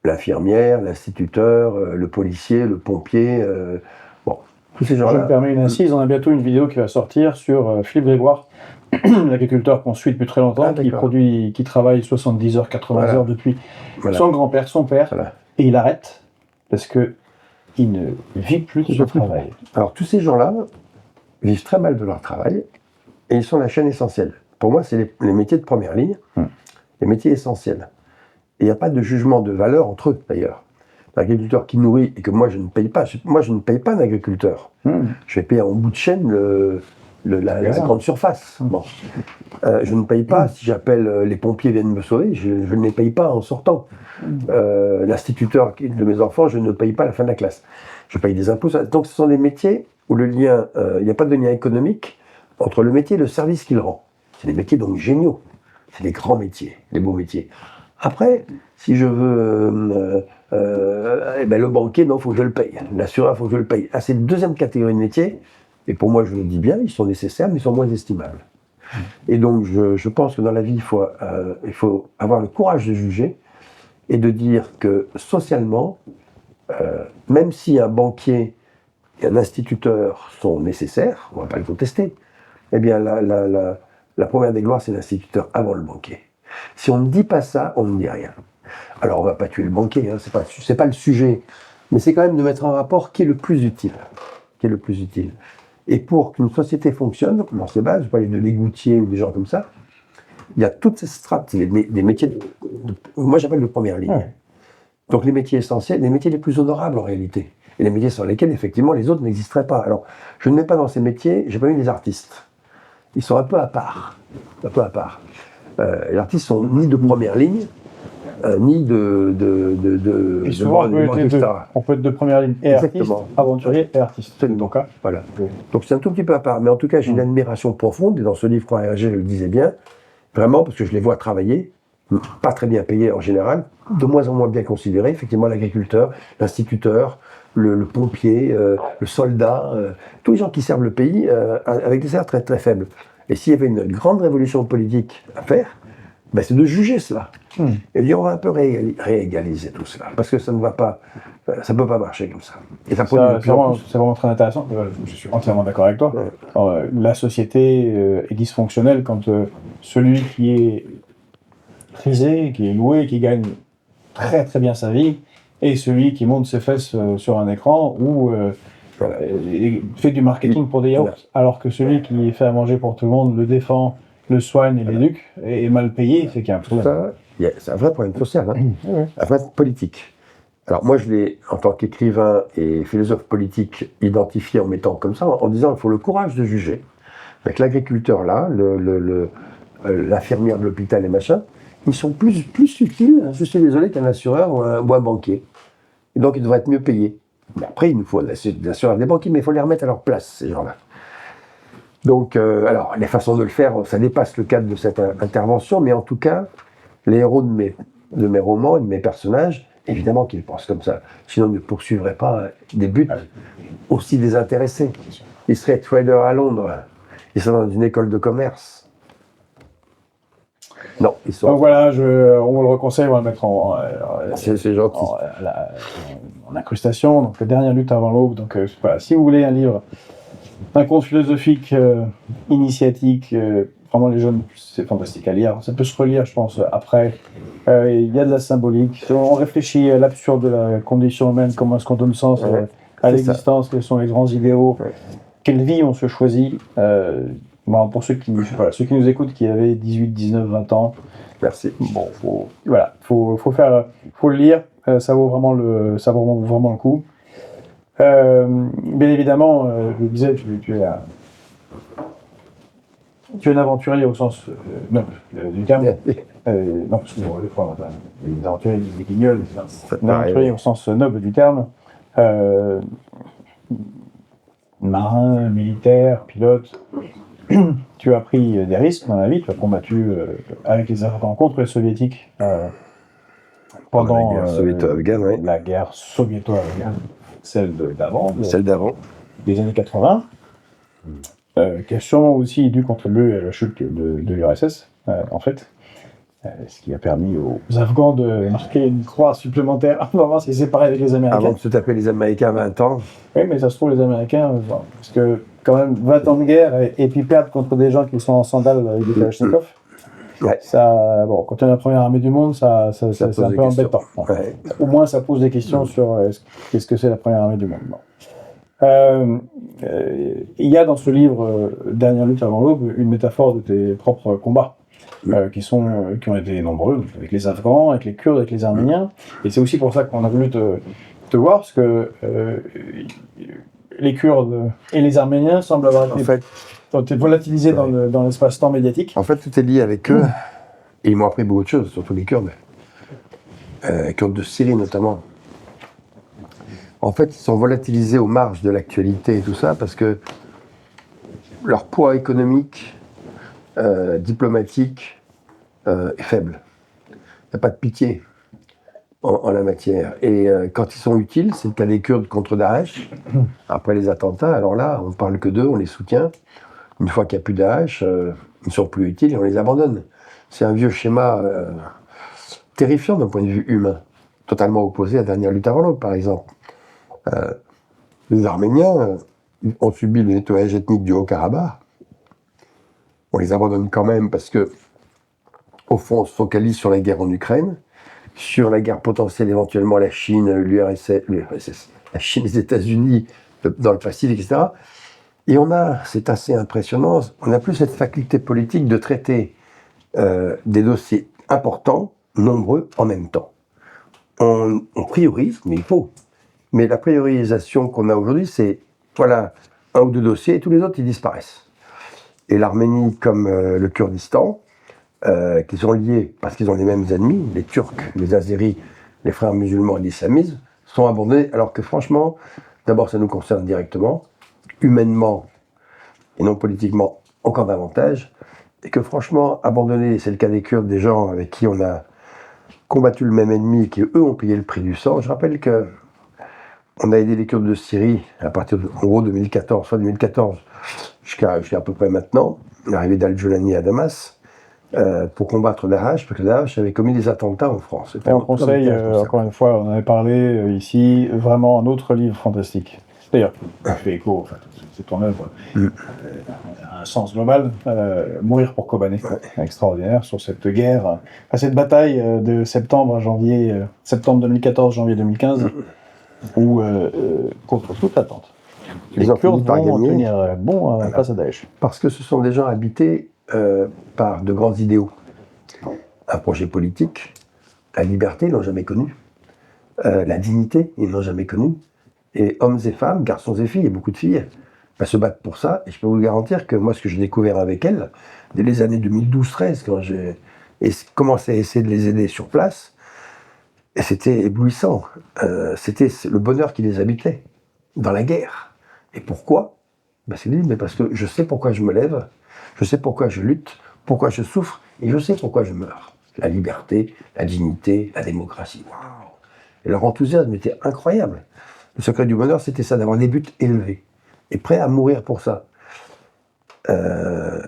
L'infirmière, l'instituteur, le policier, le pompier, bon, tous ces Je gens-là. me permets une incise, on a bientôt une vidéo qui va sortir sur Philippe Grégoire, l'agriculteur qu'on suit depuis très longtemps, qui travaille 70 heures, 80 heures depuis son grand-père, son père, et il arrête parce que il ne vit plus de son travail. Alors tous ces gens-là vivent très mal de leur travail et ils sont la chaîne essentielle. Pour moi, c'est les métiers de première ligne, les métiers essentiels. Et il n'y a pas de jugement de valeur entre eux, d'ailleurs. L'agriculteur qui nourrit et que moi je ne paye pas, je ne paye pas d'agriculteur. Je vais payer en bout de chaîne la grande surface. Bon. Je ne paye pas, si j'appelle les pompiers viennent me sauver, je ne les paye pas en sortant. L'instituteur de mes enfants, je ne paye pas à la fin de la classe. Je paye des impôts. Donc ce sont des métiers où le lien, il n'y a pas de lien économique entre le métier et le service qu'il rend. C'est des métiers donc géniaux. C'est des grands métiers, des beaux métiers. Après, si je veux, le banquier, non, il faut que je le paye. L'assureur, il faut que je le paye. Ah, c'est une deuxième catégorie de métiers. Et pour moi, je le dis bien, ils sont nécessaires, mais ils sont moins estimables. Et donc, je pense que dans la vie, il faut avoir le courage de juger et de dire que socialement, même si un banquier et un instituteur sont nécessaires, on ne va pas le contester, eh bien, la première des gloires, c'est l'instituteur avant le banquier. Si on ne dit pas ça, on ne dit rien. Alors, on ne va pas tuer le banquier, hein, c'est pas le sujet, mais c'est quand même de mettre en rapport qui est le plus utile. Qui est le plus utile. Et pour qu'une société fonctionne, dans ses bases, je parlais de l'égoutier ou des gens comme ça, il y a toutes ces strates, c'est des métiers, moi j'appelle de première ligne. Donc les métiers essentiels, les métiers les plus honorables en réalité, et les métiers sur lesquels effectivement les autres n'existeraient pas. Alors je ne mets pas dans ces métiers, j'ai pas mis les artistes. Ils sont un peu à part. Les artistes sont ni de première ligne, ni Et souvent, on peut être de première ligne et artiste, aventurier et artiste. C'est ton cas. Voilà. Donc c'est un tout petit peu à part. Mais en tout cas, j'ai une admiration profonde, et dans ce livre, Croire et agir, je le disais bien, vraiment, parce que je les vois travailler, pas très bien payés en général, de moins en moins bien considérés. Effectivement, l'agriculteur, l'instituteur, le pompier, le soldat, tous les gens qui servent le pays avec des salaires très, très faibles. Et s'il y avait une grande révolution politique à faire, ben c'est de juger cela. Et de dire, on va un peu réégaliser tout cela. Parce que ça ne va pas, ça ne peut pas marcher comme ça. Et ça c'est vraiment très intéressant. Je suis entièrement d'accord avec toi. Alors, la société est dysfonctionnelle quand celui qui est prisé, qui est loué, qui gagne très très bien sa vie, est celui qui monte ses fesses sur un écran ou fait du marketing pour des yaourts, alors que celui qui fait à manger pour tout le monde le défend, le soigne et l'éduque, est mal payé, c'est qu'il y a un problème. C'est un vrai problème social, un vrai politique. Alors moi, je l'ai, en tant qu'écrivain et philosophe politique, identifié en mettant comme ça, en disant qu'il faut le courage de juger. Avec l'agriculteur là, l'infirmière de l'hôpital et machin, ils sont plus utiles, je suis désolé, qu'un assureur ou un banquier. Et donc ils devraient être mieux payés. Mais après, il nous faut des assureurs, des banquiers, mais il faut les remettre à leur place, ces gens-là. Donc, alors, les façons de le faire, ça dépasse le cadre de cette intervention, mais en tout cas, les héros de mes romans et de mes personnages, évidemment qu'ils pensent comme ça. Sinon, ils ne poursuivraient pas des buts aussi désintéressés. Ils seraient traders à Londres. Ils sont dans une école de commerce. Non, ils sont... Donc voilà, on vous le reconseille, on va le mettre c'est gentil. En incrustation. Donc, la dernière lutte avant l'aube. Donc, voilà, si vous voulez un livre, un conte philosophique, initiatique, vraiment les jeunes, c'est fantastique à lire. Ça peut se relire, je pense, après. Il y a de la symbolique. On réfléchit à l'absurde de la condition humaine, comment est-ce qu'on donne sens à l'existence, quels sont les grands idéaux, quelle vie on se choisit. Pour ceux qui nous écoutent, qui avaient 18, 19, 20 ans, merci. Bon, faut le lire. Ça vaut vraiment le coup. Bien évidemment, je le disais, tu es un aventurier au sens noble du terme. Non, parce que les aventuriers, les guignols, un aventurier au sens noble du terme. marin, militaire, pilote. Tu as pris des risques dans la vie, tu as combattu avec les Afghans contre les Soviétiques pendant la guerre soviéto-afghane, oui. la guerre soviéto-afghane, d'avant, Celle d'avant. des années 80, qui a sûrement aussi dû contribuer à la chute de l'URSS, en fait. Ce qui a permis aux Afghans de marquer une croix supplémentaire. On va voir s'ils s'est séparés avec les Américains. Avant de se taper les Américains à 20 ans. Oui, mais ça se trouve, les Américains, parce que quand même 20 ans de guerre et puis perdre contre des gens qui sont en sandales avec des Kalachnikov, Ouais. ça, bon, quand on est la première armée du monde, c'est un peu embêtant. Ouais. Au moins, ça pose des questions sur qu'est-ce que c'est la première armée du monde. Bon. Il y a dans ce livre, Dernière lutte avant l'aube, une métaphore de tes propres combats. Qui ont été nombreux, avec les Afghans, avec les Kurdes, avec les Arméniens. Et c'est aussi pour ça qu'on a voulu te voir, parce que les Kurdes et les Arméniens semblent avoir été volatilisés dans l'espace-temps médiatique. En fait, tout est lié avec eux. Et ils m'ont appris beaucoup de choses, surtout les Kurdes. Kurdes de Syrie notamment. En fait, ils sont volatilisés aux marges de l'actualité et tout ça, parce que leur poids économique, diplomatique, est faible. Il n'y a pas de pitié en la matière. Et quand ils sont utiles, c'est le cas des Kurdes contre Daesh, après les attentats, alors là, on ne parle que d'eux, on les soutient. Une fois qu'il n'y a plus Daesh, ils ne sont plus utiles et on les abandonne. C'est un vieux schéma terrifiant d'un point de vue humain, totalement opposé à la dernière lutte avant l'aube, par exemple. Les Arméniens ont subi le nettoyage ethnique du Haut-Karabakh. On les abandonne quand même parce que, au fond, on se focalise sur la guerre en Ukraine, sur la guerre potentielle éventuellement la Chine, l'URSS, la Chine, les États-Unis, dans le Pacifique, etc. Et c'est assez impressionnant, on n'a plus cette faculté politique de traiter des dossiers importants, nombreux, en même temps. On priorise, mais il faut. Mais la priorisation qu'on a aujourd'hui, c'est, voilà, un ou deux dossiers et tous les autres, ils disparaissent. Et l'Arménie, comme le Kurdistan, qui sont liés parce qu'ils ont les mêmes ennemis, les Turcs, les Azéris, les frères musulmans et l'islamisme, sont abandonnés, alors que franchement, d'abord ça nous concerne directement, humainement et non politiquement encore davantage, et que franchement, abandonner, c'est le cas des Kurdes, des gens avec qui on a combattu le même ennemi et qui eux ont payé le prix du sang. Je rappelle que on a aidé les Kurdes de Syrie à partir de, en gros, 2014, soit 2014 jusqu'à à peu près maintenant, l'arrivée d'Al-Jolani à Damas, pour combattre Daesh, parce que Daesh avait commis des attentats en France. Et on conseille, encore une fois, on en avait parlé ici, vraiment un autre livre fantastique. D'ailleurs, qui fait écho, enfin, c'est ton œuvre, un sens global, Mourir pour Kobané, extraordinaire, sur cette guerre, cette bataille de septembre 2014, janvier 2015, où, contre toute attente, les Kurdes vont tenir bon face à Daesh. Parce que ce sont des gens habités par de grands idéaux. Un projet politique, la liberté, ils n'ont jamais connu. La dignité, ils n'ont jamais connu. Et hommes et femmes, garçons et filles, et beaucoup de filles, se battent pour ça. Et je peux vous garantir que moi, ce que j'ai découvert avec elles, dès les années 2012-13, quand j'ai commencé à essayer de les aider sur place, et c'était éblouissant. C'était le bonheur qui les habitait, dans la guerre. Et pourquoi ? C'est dit, mais parce que je sais pourquoi je me lève, je sais pourquoi je lutte, pourquoi je souffre, et je sais pourquoi je meurs. La liberté, la dignité, la démocratie. Waouh ! Et leur enthousiasme était incroyable. Le secret du bonheur, c'était ça, d'avoir des buts élevés, et prêts à mourir pour ça.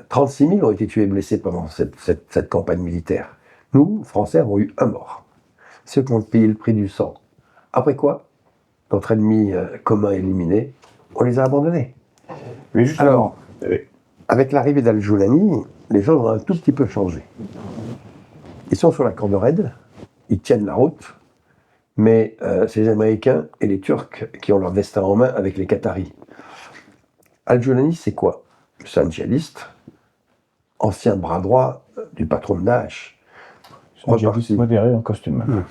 36 000 ont été tués et blessés pendant cette campagne militaire. Nous, Français, avons eu un mort. Ceux qui ont payé le prix du sang. Après quoi, notre ennemi commun éliminé, on les a abandonnés. Mais justement, alors, avec l'arrivée d'Al-Jolani, les choses ont un tout petit peu changé. Ils sont sur la corde raide, ils tiennent la route, mais c'est les Américains et les Turcs qui ont leur destin en main avec les Qataris. Al-Jolani, c'est quoi ? C'est un djihadiste, ancien bras droit du patron de Daesh. un djihadiste modéré en costume.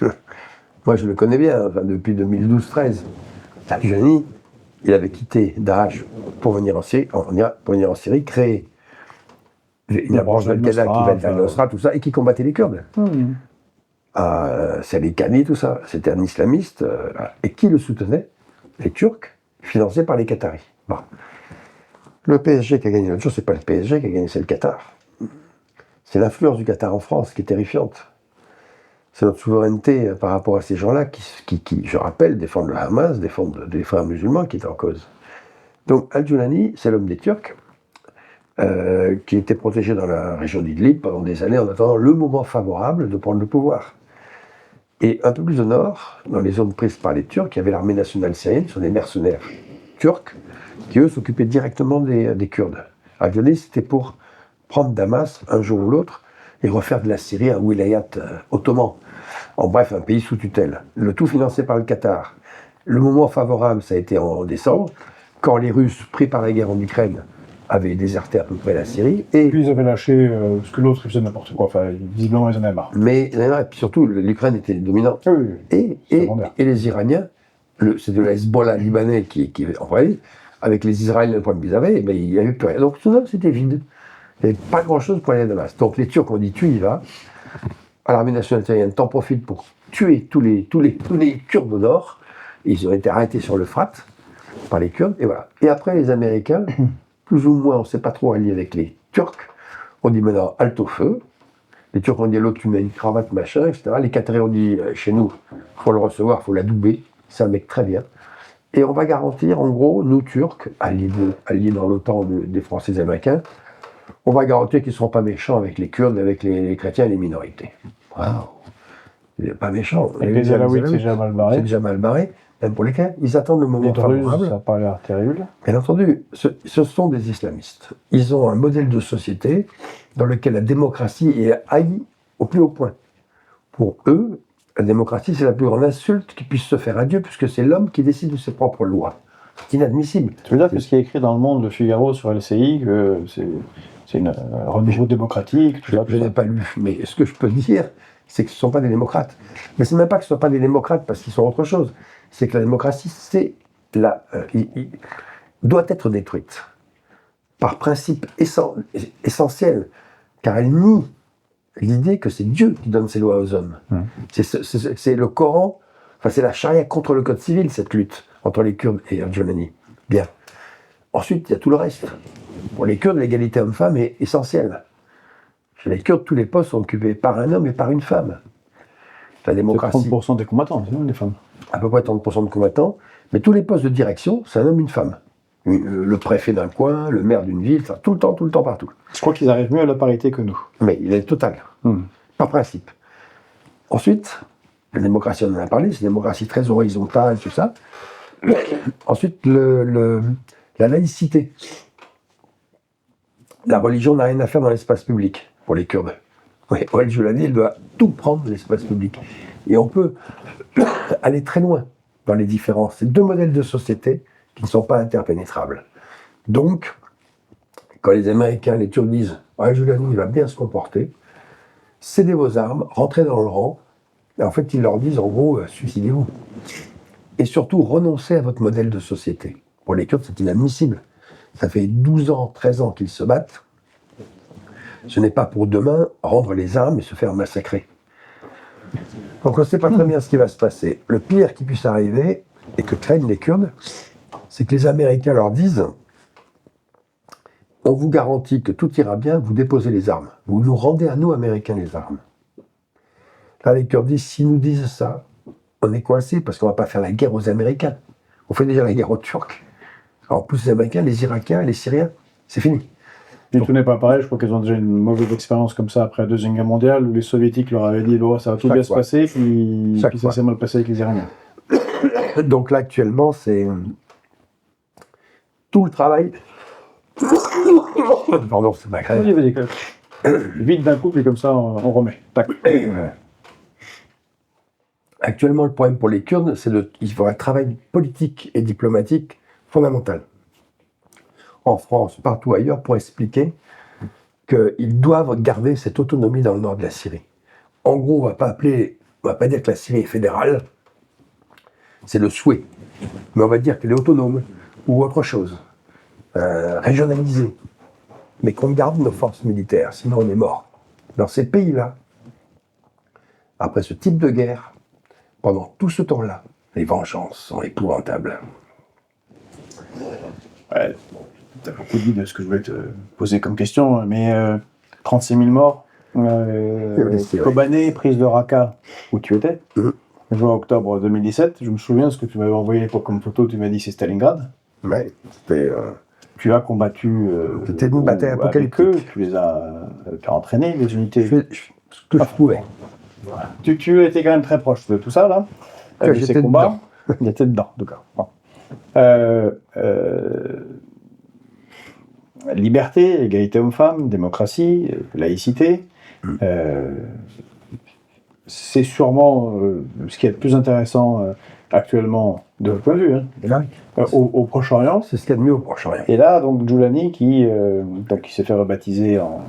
Moi, je le connais bien, enfin, depuis 2012-13. Al-Jolani, il avait quitté Daesh pour venir en Syrie, créer une branche d'Al-Qaïda qui va être Al-Nusra, tout ça, et qui combattait les Kurdes. C'est les Khani, tout ça. C'était un islamiste. Et qui le soutenait ? Les Turcs, financés par les Qataris. Bon. Le PSG qui a gagné l'autre jour, c'est pas le PSG qui a gagné, c'est le Qatar. C'est l'influence du Qatar en France qui est terrifiante. C'est notre souveraineté par rapport à ces gens-là qui, je rappelle, défendent le Hamas, défendent des frères musulmans qui est en cause. Donc Al-Julani, c'est l'homme des Turcs, qui était protégé dans la région d'Idlib pendant des années en attendant le moment favorable de prendre le pouvoir. Et un peu plus au nord, dans les zones prises par les Turcs, il y avait l'armée nationale syrienne, ce sont des mercenaires turcs, qui eux s'occupaient directement des Kurdes. Al-Julani, c'était pour prendre Damas un jour ou l'autre et refaire de la Syrie un wilayat ottoman. En bref, un pays sous tutelle. Le tout financé par le Qatar. Le moment favorable, ça a été en décembre, quand les Russes, pris par la guerre en Ukraine, avaient déserté à peu près la Syrie. Et Puis ils avaient lâché ce que l'autre faisait n'importe quoi. Enfin, visiblement, ils en avaient marre. mais et puis surtout, l'Ukraine était dominante. Ah oui, oui. Et les Iraniens, c'est de la Hezbollah libanais qui envoyé, avec les Israéliens, le problème qu'ils avaient, ben, il n'y avait plus rien. Donc tout ça, c'était vide. Il n'y avait pas grand-chose pour aller à Damas. Donc les Turcs ont dit, tu y vas. À l'armée nationale syrienne, t'en profites pour tuer tous les Kurdes au nord. Ils ont été arrêtés sur l'Euphrate par les Kurdes, et voilà. Et après, les Américains, plus ou moins, on ne sait pas trop alliés avec les Turcs, on dit maintenant, halte au feu. Les Turcs ont dit à l'autre, tu mets une cravate, machin, etc. Les Qataris ont dit, chez nous, il faut le recevoir, il faut l'adouber. C'est un mec très bien. Et on va garantir, en gros, nous, Turcs, alliés dans l'OTAN des Français et des Américains, on va garantir qu'ils ne seront pas méchants avec les Kurdes, avec les chrétiens et les minorités. Waouh! Il n'est pas méchant. Avec les Alaouites, c'est déjà mal barré. C'est déjà mal barré, même pour lesquels ils attendent le moment favorable. Ça n'a pas l'air terrible. Bien entendu, ce sont des islamistes. Ils ont un modèle de société dans lequel la démocratie est haïe au plus haut point. Pour eux, la démocratie, c'est la plus grande insulte qui puisse se faire à Dieu, puisque c'est l'homme qui décide de ses propres lois. C'est inadmissible. Tu veux dire que ce qui est écrit dans le Monde de Figaro sur LCI, que c'est une renouveau démocratique, tout ça, Je n'ai pas lu, mais ce que je peux dire, c'est que ce ne sont pas des démocrates. Mais c'est même pas que ce ne sont pas des démocrates parce qu'ils sont autre chose. C'est que la démocratie, doit être détruite par principe essentiel, car elle nie l'idée que c'est Dieu qui donne ses lois aux hommes. C'est le Coran, enfin c'est la charia contre le code civil, cette lutte entre les Kurdes et Al-Julani. Bien. Ensuite, il y a tout le reste. Pour les Kurdes, l'égalité homme-femme est essentielle. Chez les Kurdes, tous les postes sont occupés par un homme et par une femme. La démocratie. C'est 30% des combattants, c'est des femmes. À peu près 30% de combattants, mais tous les postes de direction, c'est un homme et une femme. Le préfet d'un coin, le maire d'une ville, tout le temps, partout. Je crois qu'ils arrivent mieux à la parité que nous. Mais il est total, par principe. Ensuite, la démocratie, on en a parlé, c'est une démocratie très horizontale, tout ça. Ensuite, la laïcité. La religion n'a rien à faire dans l'espace public, pour les Kurdes. Oui, Al-Julani, il doit tout prendre de l'espace public. Et on peut aller très loin dans les différences. C'est deux modèles de société qui ne sont pas interpénétrables. Donc, quand les Américains, les Turcs disent « Al-Julani, il va bien se comporter », cédez vos armes, rentrez dans le rang, et en fait, ils leur disent en gros « suicidez-vous ». Et surtout, renoncez à votre modèle de société. Pour les Kurdes, c'est inadmissible. Ça fait 12 ans, 13 ans qu'ils se battent. Ce n'est pas pour demain rendre les armes et se faire massacrer. Donc on ne sait pas très bien ce qui va se passer. Le pire qui puisse arriver, et que craignent les Kurdes, c'est que les Américains leur disent « On vous garantit que tout ira bien, vous déposez les armes. Vous nous rendez à nous, Américains, les armes. » Là, les Kurdes disent « S'ils nous disent ça, on est coincés parce qu'on ne va pas faire la guerre aux Américains. On fait déjà la guerre aux Turcs. En plus, les Américains, les Irakiens, les Syriens, c'est fini. » Et tout n'est pas pareil, je crois qu'ils ont déjà une mauvaise expérience comme ça après la Deuxième Guerre mondiale, où les Soviétiques leur avaient dit bon, ça va tout bien se passer, puis ça s'est mal passé avec les Iraniens. Donc là, actuellement, c'est tout le travail. Pardon, c'est pas grave. Vite d'un coup, puis comme ça, on remet. Tac. Actuellement, le problème pour les Kurdes, c'est qu'il faut un travail politique et diplomatique fondamental. En France, partout ailleurs, pour expliquer qu'ils doivent garder cette autonomie dans le nord de la Syrie. En gros, on va pas dire que la Syrie est fédérale, c'est le souhait, mais on va dire qu'elle est autonome, ou autre chose, régionalisée, mais qu'on garde nos forces militaires, sinon on est mort. Dans ces pays-là, après ce type de guerre, pendant tout ce temps-là, les vengeances sont épouvantables. Ouais. t'as beaucoup dit de ce que je voulais te poser comme question, mais 36 000 morts, Kobané, prise de Raqqa, où tu étais, le 20 octobre 2017, je me souviens de ce que tu m'avais envoyé comme photo, tu m'as dit c'est Stalingrad. Ouais, c'était... Tu as combattu C'était une bataille avec eux, tu as entraîné les unités. Ce que je pouvais. Voilà. Tu étais quand même très proche de tout ça, là, de ces combats. Il était dedans, en tout cas. Bon. Liberté, égalité homme-femme, démocratie, laïcité. C'est sûrement ce qui est le plus intéressant actuellement de votre point de vue, hein, au Proche-Orient. C'est ce qu'il y a de mieux au Proche-Orient. Et là, donc, Joulani qui s'est fait rebaptiser en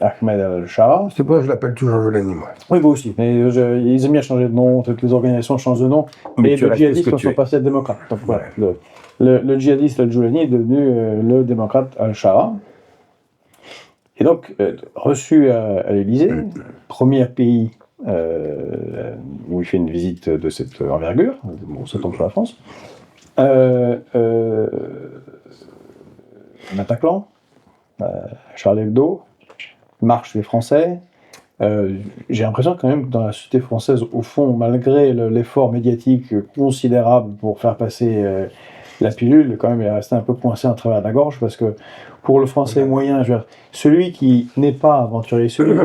Ahmed al-Shara. C'est pour ça que je l'appelle toujours Joulani, moi. Oui, moi aussi. Mais ils aiment bien changer de nom, toutes les organisations changent de nom. Mais les djihadistes sont passés à démocrates. Donc, voilà, le djihadiste al-Joulani est devenu le démocrate al-Shara. Et donc, reçu à l'Élysée, premier pays où il fait une visite de cette envergure, bon, ça tombe sur la France, Bataclan, Charlie Hebdo, Marche des Français. J'ai l'impression quand même que dans la société française, au fond, malgré l'effort médiatique considérable pour faire passer la pilule, quand même, il est resté un peu coincé en travers de la gorge, parce que pour le français moyen, je veux dire, celui qui n'est pas aventurier, celui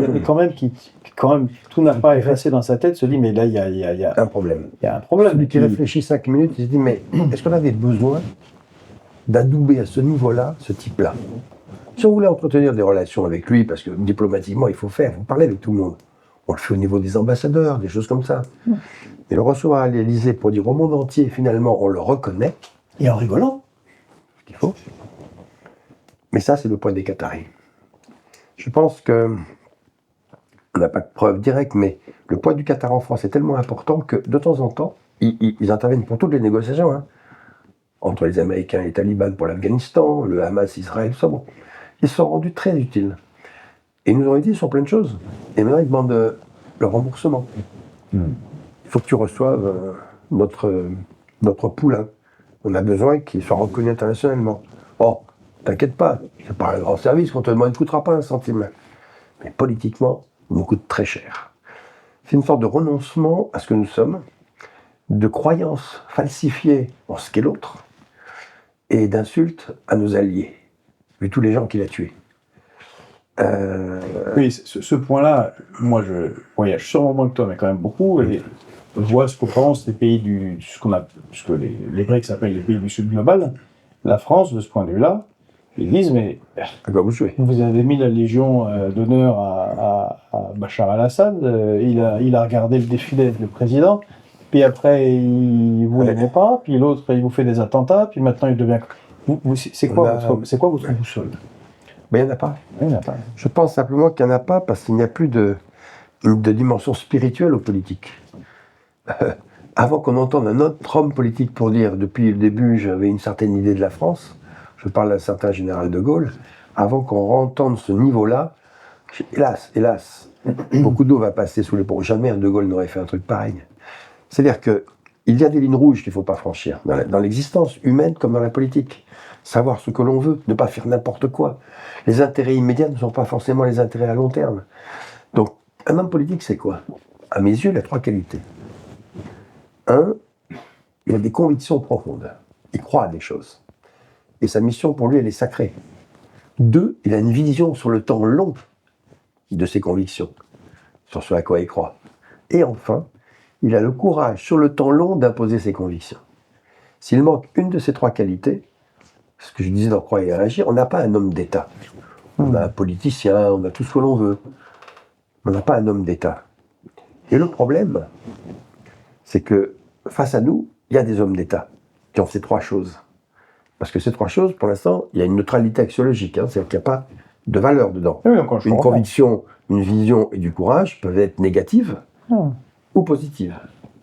quand même tout n'a pas effacé dans sa tête, se dit, mais là, il y a un problème. Il y a un problème. Celui qui réfléchit 5 minutes, il se dit, mais est-ce qu'on avait besoin d'adouber à ce niveau-là ce type-là? Si on voulait entretenir des relations avec lui, parce que diplomatiquement, il faut parler avec tout le monde. On le fait au niveau des ambassadeurs, des choses comme ça. Mais le recevoir à l'Élysée pour dire au monde entier, finalement, on le reconnaît. Et en rigolant. Ce qu'il faut. Mais ça, c'est le point des Qataris. Je pense que, on n'a pas de preuve directe, mais le poids du Qatar en France est tellement important que, de temps en temps, ils interviennent pour toutes les négociations, hein, entre les Américains et les talibans pour l'Afghanistan, le Hamas, Israël, tout ça, bon. Ils se sont rendus très utiles. Et ils nous ont dit sur plein de choses. Et maintenant, ils demandent le remboursement. Il faut que tu reçoives notre poulain. On a besoin qu'il soit reconnu internationalement. Oh, t'inquiète pas, c'est pas un grand service qu'on te demande, il ne coûtera pas un centime. Mais politiquement, il nous coûte très cher. C'est une sorte de renoncement à ce que nous sommes, de croyances falsifiées en ce qu'est l'autre, et d'insultes à nos alliés, vu tous les gens qu'il a tués. Oui, ce point-là, moi je voyage sûrement moins que toi, mais quand même beaucoup, et je vois ce qu'on pense des pays ce que les BRICS appellent les pays du Sud global. La France, de ce point de vue-là, ils disent, mais à quoi vous jouez ? Vous avez mis la Légion d'honneur à Bachar al-Assad, il a regardé le défilé avec le président, puis après il vous l'aimait pas, puis l'autre il vous fait des attentats, puis maintenant il devient... C'est quoi votre boussole ? Mais il n'y en a pas. Il n'y en a pas. Je pense simplement qu'il n'y en a pas parce qu'il n'y a plus de dimension spirituelle aux politiques. Avant qu'on entende un autre homme politique pour dire, depuis le début, j'avais une certaine idée de la France, je parle d'un certain général de Gaulle, avant qu'on entende ce niveau-là, hélas, beaucoup d'eau va passer sous les ponts. Jamais un de Gaulle n'aurait fait un truc pareil. C'est-à-dire qu'il y a des lignes rouges qu'il ne faut pas franchir, dans l'existence humaine comme dans la politique. Savoir ce que l'on veut, ne pas faire n'importe quoi. Les intérêts immédiats ne sont pas forcément les intérêts à long terme. Donc, un homme politique, c'est quoi ? À mes yeux, il a 3 qualités. 1, il a des convictions profondes. Il croit à des choses. Et sa mission, pour lui, elle est sacrée. 2, il a une vision sur le temps long de ses convictions, sur ce à quoi il croit. Et enfin, il a le courage, sur le temps long, d'imposer ses convictions. S'il manque une de ces 3 qualités, ce que je disais dans Croire et Agir, on n'a pas un homme d'État. On a un politicien, on a tout ce que l'on veut. On n'a pas un homme d'État. Et le problème, c'est que face à nous, il y a des hommes d'État qui ont ces 3 choses. Parce que ces 3 choses, pour l'instant, il y a une neutralité axiologique, c'est-à-dire qu'il n'y a pas de valeur dedans. Oui, une conviction, une vision et du courage peuvent être négatives ou positives.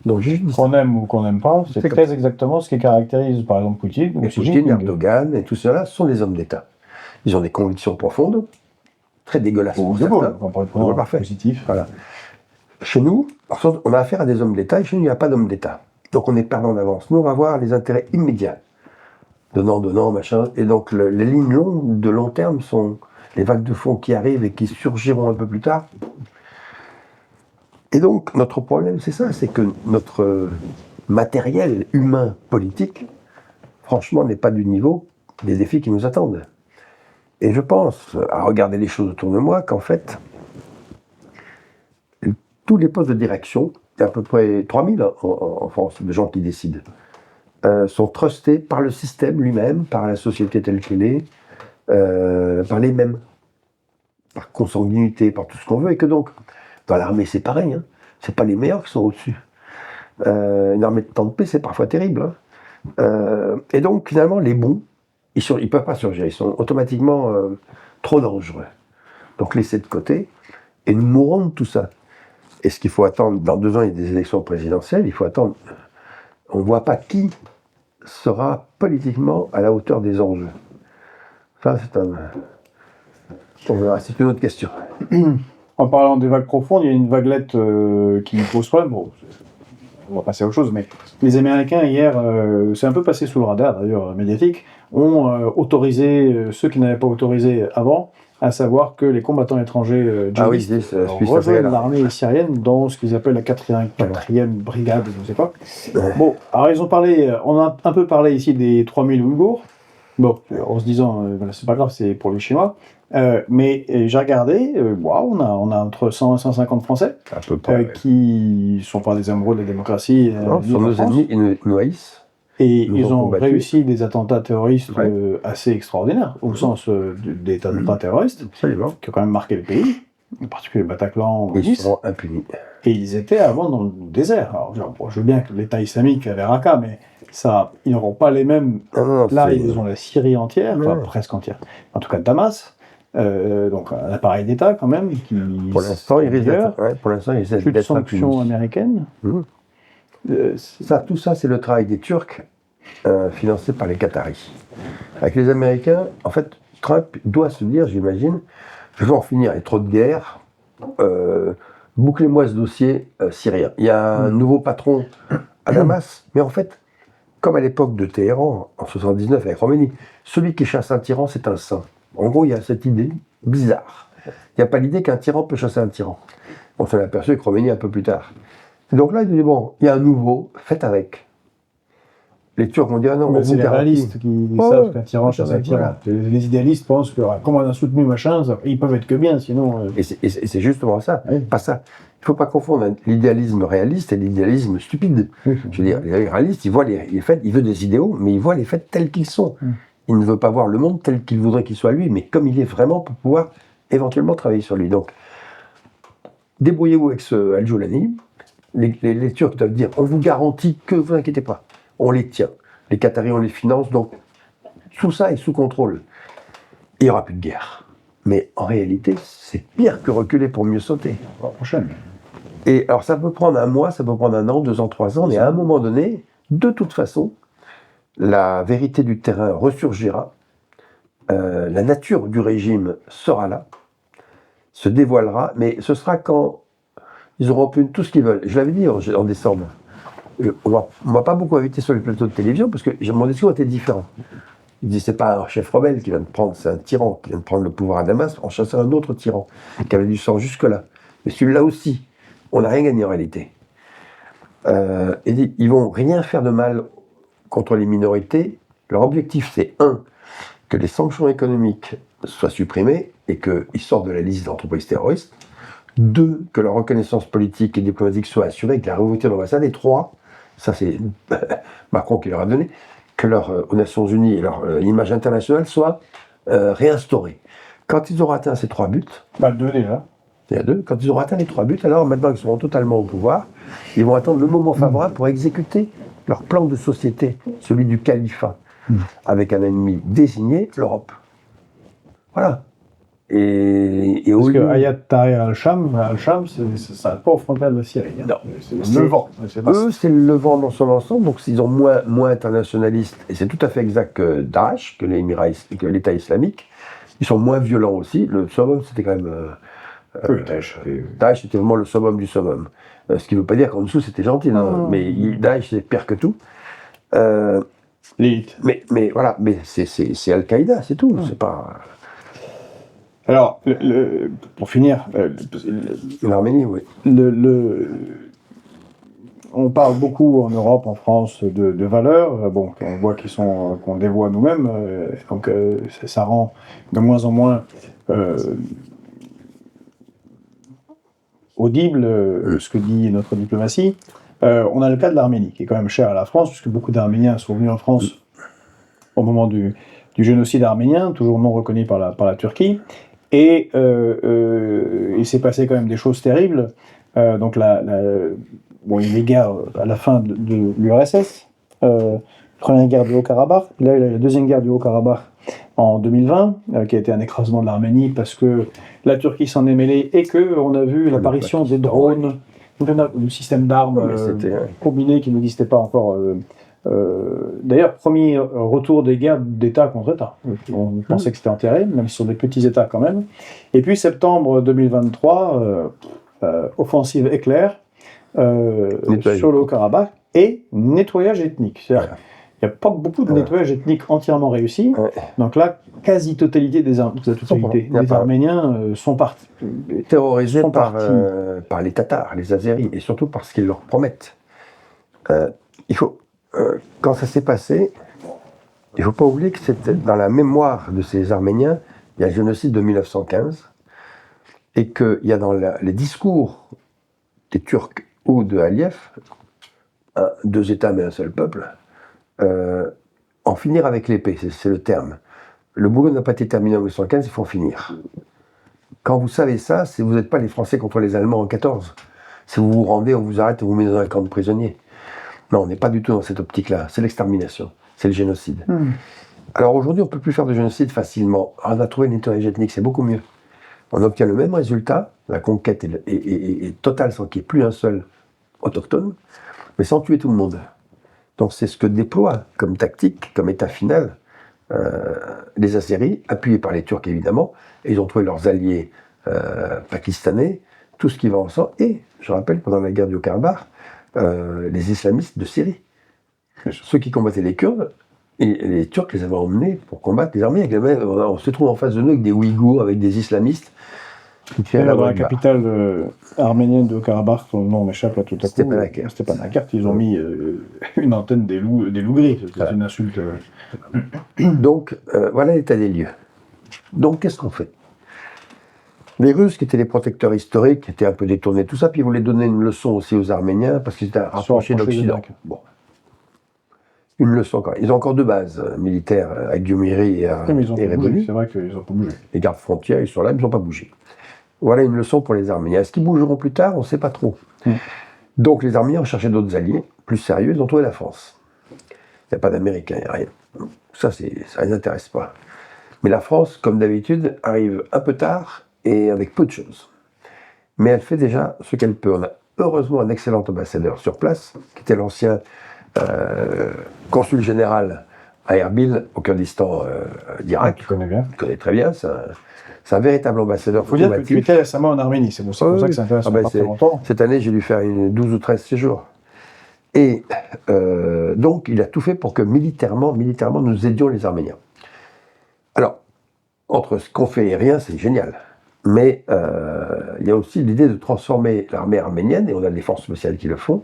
Donc, qu'on aime ou qu'on n'aime pas, c'est très exactement ce qui caractérise, par exemple, Poutine. Ou Poutine, Erdogan et tout cela sont des hommes d'État. Ils ont des convictions profondes, très dégueulasses. De Gaulle, parfait. Positif. Voilà. Chez nous, par contre, on a affaire à des hommes d'État et chez nous, il n'y a pas d'hommes d'État. Donc on est perdant d'avance. Nous, on va voir les intérêts immédiats. donnant, machin. Et donc les lignes longues, de long terme, sont les vagues de fond qui arrivent et qui surgiront un peu plus tard. Et donc notre problème, c'est ça, c'est que notre matériel humain politique, franchement, n'est pas du niveau des défis qui nous attendent. Et je pense, à regarder les choses autour de moi, qu'en fait, tous les postes de direction, il y a à peu près 3000 en France, de gens qui décident, sont trustés par le système lui-même, par la société telle qu'elle est, par les mêmes, par consanguinité, par tout ce qu'on veut, et que donc, dans l'armée, c'est pareil, hein, c'est pas les meilleurs qui sont au-dessus. Une armée de temps de paix, c'est parfois terrible. Hein. Et donc, finalement, les bons, ils ne peuvent pas surgir, ils sont automatiquement trop dangereux. Donc, laissés de côté, et nous mourrons de tout ça. Et ce qu'il faut attendre, dans 2 ans, il y a des élections présidentielles, il faut attendre. On ne voit pas qui sera politiquement à la hauteur des enjeux. Ça, on verra, c'est une autre question. En parlant des vagues profondes, il y a une vaguelette qui me pose problème. Bon, on va passer à autre chose, mais les Américains, hier, c'est un peu passé sous le radar, d'ailleurs, médiatique, ont autorisé ceux qui n'avaient pas autorisé avant, à savoir que les combattants étrangers djihadistes rejoignent l'armée syrienne dans ce qu'ils appellent la 4e brigade, je ne sais pas. Ouais. Bon, alors ils ont parlé, on a un peu parlé ici des 3000 Ouïghours, bon, en se disant, c'est pas grave, c'est pour les Chinois. Mais j'ai regardé, on a entre 100 et 150 Français à peu près, qui ne sont pas des amoureux de la démocratie. Non, ce sont nos ennemis, ils nous haïssent. Et ils ont réussi des attentats terroristes assez extraordinaires, au sens des attentats terroristes, qui ont quand même marqué le pays, en particulier le Bataclan. Ils seront impunis. Et ils étaient avant dans le désert. Alors, je veux bien que l'État islamique avait Raqqa, mais ça, ils n'auront pas les mêmes. Là, ils ont la Syrie entière, enfin presque entière. En tout cas, Damas. Donc un appareil d'État quand même qui pour l'instant il risque d'être plus de sanctions américaines. Tout ça c'est le travail des Turcs financé par les Qataris. Avec les Américains, en fait, Trump doit se dire, j'imagine, je vais en finir avec trop de guerre, bouclez-moi ce dossier syrien. Il y a un nouveau patron à Damas, mais en fait, comme à l'époque de Téhéran en 79 avec Khomeini, celui qui chasse un tyran c'est un saint. En gros, il y a cette idée bizarre. Il n'y a pas l'idée qu'un tyran peut chasser un tyran. On s'en est aperçu avec Khomeini un peu plus tard. Et donc là, il dit, bon, il y a un nouveau, faites avec. Les Turcs vont dire, non, mais c'est les réalistes qui savent qu'un tyran chasse un tyran. Voilà. Les idéalistes pensent que, comme on a soutenu machin, ils peuvent être que bien, sinon... Et c'est justement ça, pas ça. Il ne faut pas confondre l'idéalisme réaliste et l'idéalisme stupide. Je veux dire, les réalistes, ils voient les faits, ils veulent des idéaux, mais ils voient les faits tels qu'ils sont. Il ne veut pas voir le monde tel qu'il voudrait qu'il soit lui, mais comme il est vraiment pour pouvoir éventuellement travailler sur lui. Donc, débrouillez-vous avec ce Al-Jolani. Les Turcs doivent dire, on vous garantit que, vous inquiétez pas, on les tient. Les Qataris, on les finance, donc tout ça est sous contrôle. Il n'y aura plus de guerre. Mais en réalité, c'est pire que reculer pour mieux sauter. La prochaine. Et alors, ça peut prendre 1 mois, ça peut prendre 1 an, 2 ans, 3 ans, mais à un moment donné, de toute façon, la vérité du terrain ressurgira, la nature du régime sera là, se dévoilera, mais ce sera quand ils auront obtenu tout ce qu'ils veulent. Je l'avais dit en décembre, on ne m'a pas beaucoup invité sur les plateaux de télévision parce que mon discours était différent. Il dit, c'est pas un chef rebelle qui vient de prendre, c'est un tyran qui vient de prendre le pouvoir à Damas en chassant un autre tyran qui avait du sang jusque-là. Mais celui-là aussi, on n'a rien gagné en réalité. Il dit, ils vont rien faire de mal contre les minorités. Leur objectif, c'est 1, que les sanctions économiques soient supprimées et qu'ils sortent de la liste d'entreprises terroristes. 2, que leur reconnaissance politique et diplomatique soit assurée, avec la réouverture de l'ambassade. Et 3, ça c'est Macron qui leur a donné, que aux Nations Unies et leur image internationale soit réinstaurée. Quand ils auront atteint ces 3 buts... 2 déjà. Il y a 2. Quand ils auront atteint les 3 buts, alors maintenant qu'ils seront totalement au pouvoir, ils vont attendre le moment favorable pour exécuter leur plan de société, celui du califat, avec un ennemi désigné, l'Europe. Voilà. Et parce que Ayat Tahrir al-Sham, ça n'a pas aux frontières de la Syrie. Hein. Non. C'est le Levant. Eux, c'est le Levant dans son ensemble, donc ils ont moins internationalistes, et c'est tout à fait exact que Daesh, que l'État islamique. Ils sont moins violents aussi. Le summum, c'était quand même... Daesh, c'était vraiment le summum du summum. Ce qui ne veut pas dire qu'en dessous, c'était gentil, non. Mais Daesh, c'est pire que tout. l'élite. Mais voilà, mais c'est Al-Qaïda, c'est tout. C'est pas. Alors, pour finir, L'Arménie, oui. On parle beaucoup en Europe, en France, de valeurs, bon, on voit qu'on dévoie nous-mêmes, donc ça rend de moins en moins audible ce que dit notre diplomatie. On a le cas de l'Arménie, qui est quand même cher à la France, puisque beaucoup d'Arméniens sont venus en France au moment du génocide arménien, toujours non reconnu par la Turquie, et il s'est passé quand même des choses terribles. Donc bon, il y a les guerres à la fin de l'URSS, première guerre du Haut-Karabakh, là il y a la deuxième guerre du Haut-Karabakh en 2020, qui a été un écrasement de l'Arménie parce que la Turquie s'en est mêlée et qu'on a vu l'apparition des drones, du système d'armes combiné qui n'existait pas encore. D'ailleurs, premier retour des guerres d'État contre État. On pensait que c'était enterré, même si ce sont des petits États quand même. Et puis septembre 2023, offensive éclair sur le Haut-Karabakh et nettoyage ethnique. C'est-à-dire, il n'y a pas beaucoup de nettoyage ethnique entièrement réussi. Donc là, quasi-totalité des Arméniens sont partis. Terrorisés par les Tatars, les Azéris, et surtout parce qu'ils leur promettent. Quand ça s'est passé, il ne faut pas oublier que c'était dans la mémoire de ces Arméniens, il y a le génocide de 1915, et qu'il y a dans les discours des Turcs ou de Aliyev, deux États mais un seul peuple, en finir avec l'épée, c'est le terme. Le boulot n'a pas été terminé en 1915, il faut en finir. Quand vous savez ça, vous n'êtes pas les Français contre les Allemands en 14. Si vous vous rendez, on vous arrête et on vous met dans un camp de prisonniers. Non, on n'est pas du tout dans cette optique-là. C'est l'extermination, c'est le génocide. Alors aujourd'hui, on ne peut plus faire de génocide facilement. On a trouvé le nettoyage ethnique, c'est beaucoup mieux. On obtient le même résultat, la conquête est totale sans qu'il n'y ait plus un seul autochtone, mais sans tuer tout le monde. Donc c'est ce que déploient comme tactique, comme état final, les Azéris, appuyés par les Turcs évidemment, et ils ont trouvé leurs alliés pakistanais, tout ce qui va ensemble, et je rappelle, pendant la guerre du Haut-Karabakh, les islamistes de Syrie. Ceux qui combattaient les Kurdes, et les Turcs les avaient emmenés pour combattre les armées. On se trouve en face de nous avec des Ouïghours, avec des islamistes. Dans la capitale arménienne de Haut-Karabakh, son nom m'échappe là tout à coup. Stepanakert, ils ont mis une antenne des loups gris. C'est une insulte. Donc, voilà l'état des lieux. Donc, qu'est-ce qu'on fait? Les Russes, qui étaient les protecteurs historiques, étaient un peu détournés de tout ça, puis ils voulaient donner une leçon aussi aux Arméniens, parce qu'ils étaient rapprochés d'Occident. Bon. Une leçon quand même. Ils ont encore deux bases militaires, avec Gyumri et Rebelli. C'est vrai qu'ils n'ont pas bougé. Les gardes frontières, ils sont là, ils n'ont pas bougé. Voilà une leçon pour les Arméniens. Est-ce qu'ils bougeront plus tard? On ne sait pas trop. Donc les Arméniens ont cherché d'autres alliés, plus sérieux, ils ont trouvé la France. Il n'y a pas d'Américains, il n'y a rien. Ça ne les intéresse pas. Mais la France, comme d'habitude, arrive un peu tard et avec peu de choses. Mais elle fait déjà ce qu'elle peut. On a heureusement un excellent ambassadeur sur place, qui était l'ancien consul général à Erbil, au Kurdistan d'Irak. Tu connais bien. Il connaît très bien, c'est un véritable ambassadeur. Il faut dire que tu étais récemment en Arménie, c'est pour ça que c'est intéressant. Longtemps. Cette année, j'ai dû faire 12 ou 13 séjours. Et donc, il a tout fait pour que militairement, nous aidions les Arméniens. Alors, entre ce qu'on fait et rien, c'est génial. Mais il y a aussi l'idée de transformer l'armée arménienne, et on a des forces spéciales qui le font,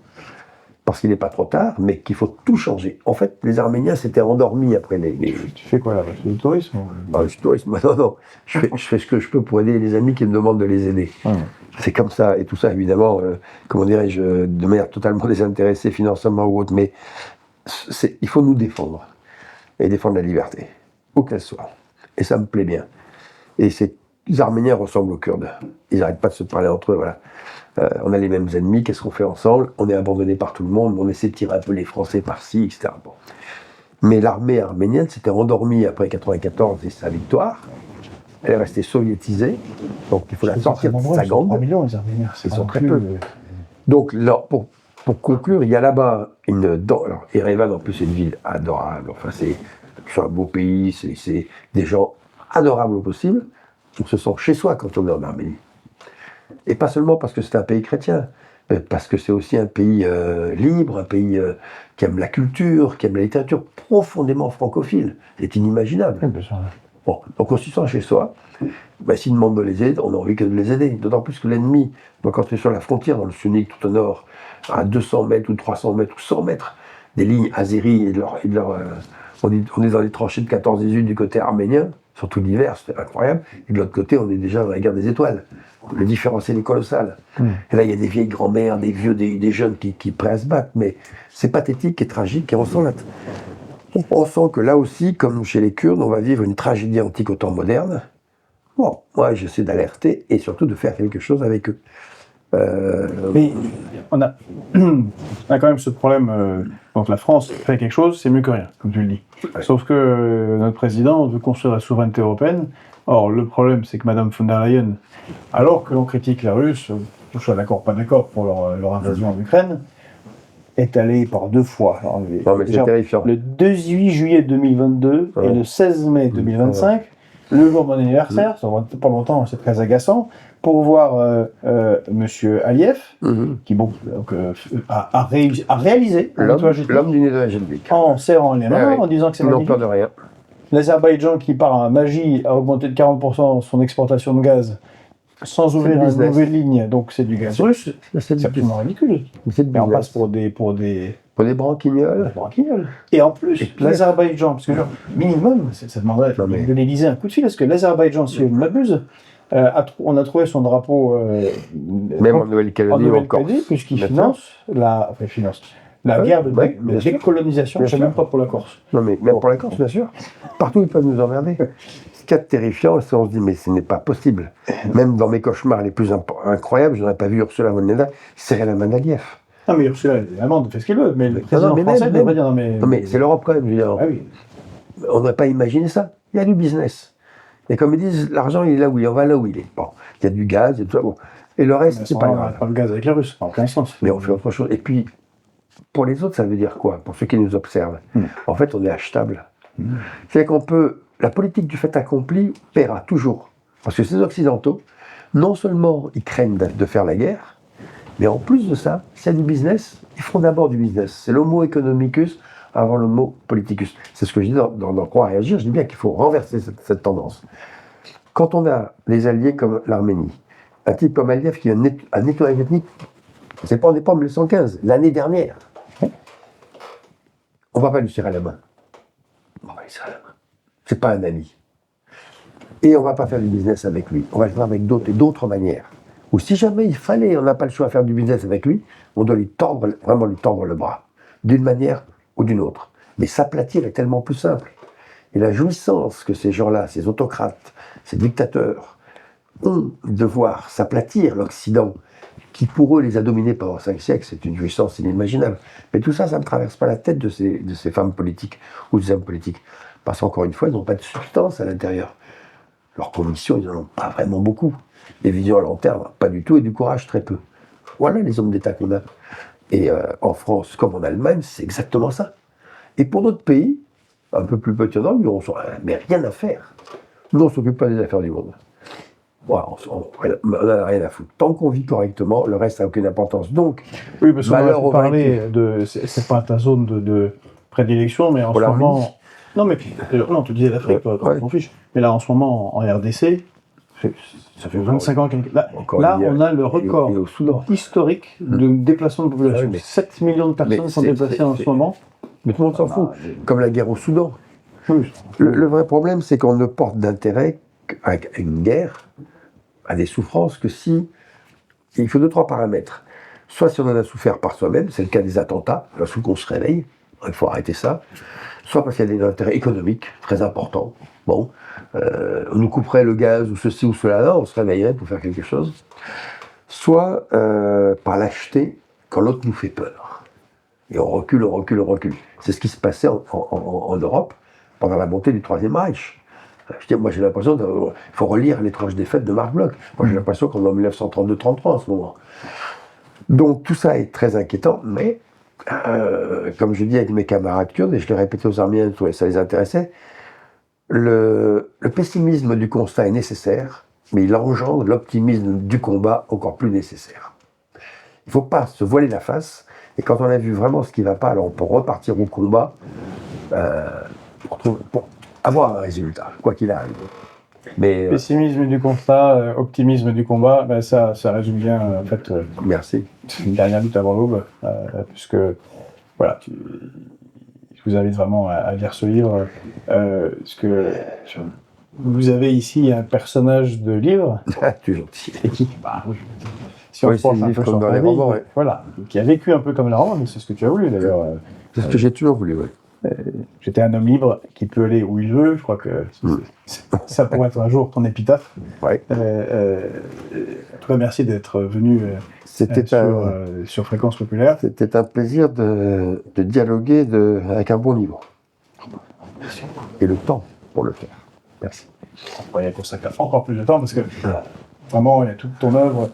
parce qu'il n'est pas trop tard, mais qu'il faut tout changer. En fait, les Arméniens s'étaient endormis après les... Tu fais quoi là? C'est du tourisme? Du tourisme, non. Je fais ce que je peux pour aider les amis qui me demandent de les aider. C'est comme ça, et tout ça, évidemment, comment dirais-je, de manière totalement désintéressée, financièrement ou autre, mais il faut nous défendre, et défendre la liberté, où qu'elle soit. Et ça me plaît bien. Et les Arméniens ressemblent aux Kurdes. Ils n'arrêtent pas de se parler entre eux, voilà. On a les mêmes ennemis, qu'est-ce qu'on fait ensemble? On est abandonné par tout le monde, on essaie de tirer un peu les Français par-ci, etc. Bon. Mais l'armée arménienne s'était endormie après 1994 et sa victoire. Elle est restée soviétisée, donc il faut la sortir de sa gangue. 3 millions les Arméniens, ils sont très peu. Donc là, pour conclure, il y a là-bas alors Erevan, en plus, c'est une ville adorable. Enfin, c'est un beau pays, c'est des gens adorables au possible. On se sent chez soi quand on est en Arménie. Et pas seulement parce que c'est un pays chrétien, parce que c'est aussi un pays libre, un pays qui aime la culture, qui aime la littérature, profondément francophile. C'est inimaginable. Oui, bien sûr. Bon, donc on s'y sent chez soi. Ben, s'ils demandent de les aider, on a envie que de les aider. D'autant plus que l'ennemi, quand tu es sur la frontière, dans le Sunnik, tout au nord, à 200 mètres ou 300 mètres ou 100 mètres, des lignes azéries on est dans les tranchées de 14-18 du côté arménien, surtout l'hiver, c'est incroyable. Et de l'autre côté, on est déjà dans la guerre des étoiles. Le différence, il est colossal. Et là, il y a des vieilles grand-mères, des vieux, des jeunes qui prêts à se battre. Mais c'est pathétique et tragique. Et on sent que là aussi, comme chez les Kurdes, on va vivre une tragédie antique au temps moderne. Bon, moi, j'essaie d'alerter et surtout de faire quelque chose avec eux. Mais on a, on a quand même ce problème, donc la France fait quelque chose, c'est mieux que rien, comme tu le dis. Ouais. Sauf que notre président veut construire la souveraineté européenne. Or, le problème, c'est que Madame von der Leyen, alors que l'on critique les Russes, que je sois d'accord ou pas d'accord pour leur invasion en Ukraine, est allée par 2 fois. Alors, Non, mais c'est déjà, terrifiant. le 18 juillet 2022 et le 16 mai 2025, le jour de mon anniversaire, ça va pas longtemps, c'est très agaçant, pour voir Monsieur Aliyev, qui bon, donc, a réalisé un nettoyage ethnique L'homme du nettoyage ethnique. en serrant les mains, Ouais, ouais. en disant que c'est Ils n'ont magnifique. peur de rien. L'Azerbaïdjan, qui par magie a augmenté de 40% son exportation de gaz, sans ouvrir le une business. nouvelle ligne, donc c'est du gaz russe. C'est absolument ridicule. C'est Mais on passe pour des pour des branquignoles. branquignols. Et en plus, l'Azerbaïdjan, parce que genre, minimum, ça demanderait Non, mais- de l'Élysée un coup de fil, parce que l'Azerbaïdjan, si je ne m'abuse, on a trouvé son drapeau Même en en Nouvelle-Calédonie ou encore. Nouvelle-Calédonie, puisqu'il Maintenant. finance la Ouais, guerre de ouais, bien sûr. décolonisation, Bien je ne sais sûr. même pas pour la Corse. Non, mais même pour la Corse, bien sûr. Partout, ils peuvent nous emmerder. Ce qu'il y a de terrifiant, c'est qu'on se dit, mais ce n'est pas possible. Même dans mes cauchemars les plus incroyables, je n'aurais pas vu Ursula von der Leyen serrer la main d'Aliyev. Ah, mais Ursula, elle est allemande, fait ce qu'il veut, mais le Non, président mais français même- devrait dire non, mais. Non, mais c'est l'Europe quand même, je veux dire. Ah oui. On n'aurait pas imaginé ça. Il y a du business. Et comme ils disent, l'argent, il est là où il est, on va là où il est. Bon, il y a du gaz, il y a tout ça. Bon. Et le reste, c'est pas On grave. n'a pas le gaz avec les Russes, ça n'a aucun sens. Mais on fait autre chose. Et puis, pour les autres, ça veut dire quoi? Pour ceux qui nous observent, en fait, on est achetable. C'est-à-dire qu'on peut. La politique du fait accompli paiera toujours. Parce que ces Occidentaux, non seulement ils craignent de faire la guerre, mais en plus de ça, s'il y a du business, ils feront d'abord du business. C'est l'homo economicus avant le mot politicus. C'est ce que je dis dans Croire et Agir. Je dis bien qu'il faut renverser cette tendance. Quand on a des alliés comme l'Arménie, un type comme Aliyev qui a un nettoyage ethnique, on n'est pas en 1915, l'année dernière. On ne va pas lui serrer la main. On va lui serrer la main. C'est pas un ami. Et on ne va pas faire du business avec lui. On va le faire avec d'autres manières. Ou si jamais il fallait, on n'a pas le choix de faire du business avec lui, on doit vraiment lui tordre le bras. D'une manière ou d'une autre. Mais s'aplatir est tellement plus simple. Et la jouissance que ces gens-là, ces autocrates, ces dictateurs, ont de voir s'aplatir l'Occident, qui pour eux les a dominés pendant 5 siècles, c'est une jouissance inimaginable. Mais tout ça, ça ne traverse pas la tête de ces femmes politiques ou des hommes politiques. Parce qu'encore une fois, ils n'ont pas de substance à l'intérieur. Leurs convictions, ils n'en ont pas vraiment beaucoup. Les visions à long terme, pas du tout, et du courage, très peu. Voilà les hommes d'État qu'on a. Et en France, comme en Allemagne, c'est exactement ça. Et pour d'autres pays, un peu plus petits, mais rien à faire. Nous, on ne s'occupe pas des affaires du monde. Voilà, on n'a rien à foutre. Tant qu'on vit correctement, le reste n'a aucune importance. Donc, Oui, parce qu'on malheur a aux parlé de. C'est pas ta zone de prédilection, mais en Pour ce l'Arménie. moment. Non, mais non, tu disais l'Afrique, toi, Ouais. on s'en fiche. Mais là, en ce moment, en RDC, ça fait 25 ans qu'elle. Là, on a le record et au Soudan. historique de déplacement de population. Ah oui, mais- 7 millions de personnes mais sont c'est- déplacées en ce c'est- moment. Mais tout le monde s'en fout. Comme la guerre au Soudan. Oui. Le vrai problème, c'est qu'on ne porte d'intérêt à une guerre, à des souffrances, que si. Il faut 2-3 paramètres. Soit si on en a souffert par soi-même, c'est le cas des attentats, lorsqu'on se réveille, il faut arrêter ça. Soit parce qu'il y a des intérêts économiques très importants. Bon, on nous couperait le gaz ou ceci ou cela, là, on se réveillerait pour faire quelque chose. Soit par lâcheté, quand l'autre nous fait peur. Et on recule, on recule, on recule. C'est ce qui se passait en Europe pendant la montée du Troisième Reich. Moi, j'ai l'impression qu'il faut relire L'étrange défaite de Marc Bloch. Moi, j'ai l'impression qu'on est en 1932-33 en ce moment. Donc, tout ça est très inquiétant, mais comme je dis avec mes camarades kurdes, et je l'ai répété aux Arméniens, ça les intéressait, le pessimisme du constat est nécessaire, mais il engendre l'optimisme du combat encore plus nécessaire. Il ne faut pas se voiler la face. Et quand on a vu vraiment ce qui ne va pas, alors on peut repartir au combat pour avoir un résultat, quoi qu'il arrive. Mais, Pessimisme du constat, optimisme du combat, ben ça résume bien en fait merci. une dernière lutte avant l'aube, puisque voilà, je vous invite vraiment à lire ce livre, parce que vous avez ici un personnage de livre Tu es gentil. et qui, bah oui, si on Oui, se penche c'est un le livre peu comme sur dans ta les vie, romans, ouais. voilà, qui a vécu un peu comme la roman, mais c'est ce que tu as voulu d'ailleurs. C'est ce que j'ai toujours voulu, oui. J'étais un homme libre qui peut aller où il veut. Je crois que ça pourrait être un jour ton épitaphe. Ouais. En tout cas, merci d'être venu sur Fréquence Populaire. C'était un plaisir de dialoguer avec un bon niveau. Et le temps pour le faire. Merci. On pourrait y consacrer encore plus de temps parce que vraiment, il y a toute ton œuvre.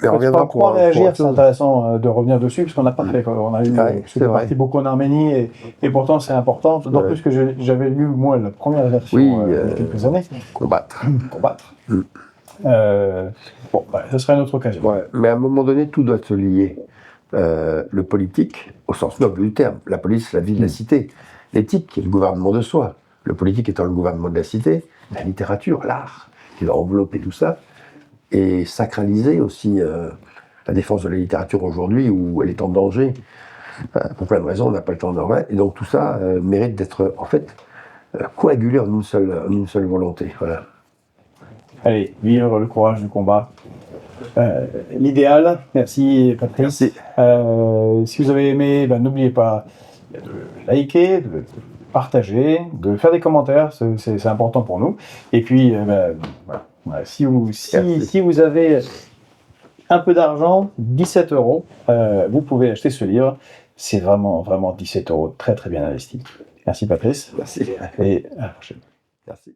Mais on reviendra pour réagir, autre c'est chose. intéressant de revenir dessus parce qu'on n'a pas fait. On a eu Ouais, c'est c'était vrai. parti beaucoup en Arménie et pourtant c'est important. D'autant Ouais. plus que j'avais lu moi la première version Oui, il y a quelques années. Combattre. Combattre. Mm. Bon, ce serait une autre occasion. Ouais. Mais à un moment donné, tout doit se lier. Le politique, au sens noble du terme, la police, la vie de la cité. L'éthique, qui est le gouvernement de soi. Le politique étant le gouvernement de la cité. La littérature, l'art, qui va envelopper tout ça. Et sacraliser aussi la défense de la littérature aujourd'hui, où elle est en danger. Pour plein de raisons, on n'a pas le temps d'en remettre. Et donc tout ça mérite d'être, en fait, coagulé en une seule volonté. Voilà. Allez, vivre le courage du combat. L'idéal, merci Patrice. Merci. Si vous avez aimé, n'oubliez pas de liker, de partager, de faire des commentaires, c'est important pour nous. Et puis, voilà, si vous avez un peu d'argent, 17 €, vous pouvez acheter ce livre. C'est vraiment 17 € très très bien investi. Merci Patrice. Merci. Et à la prochaine. Merci.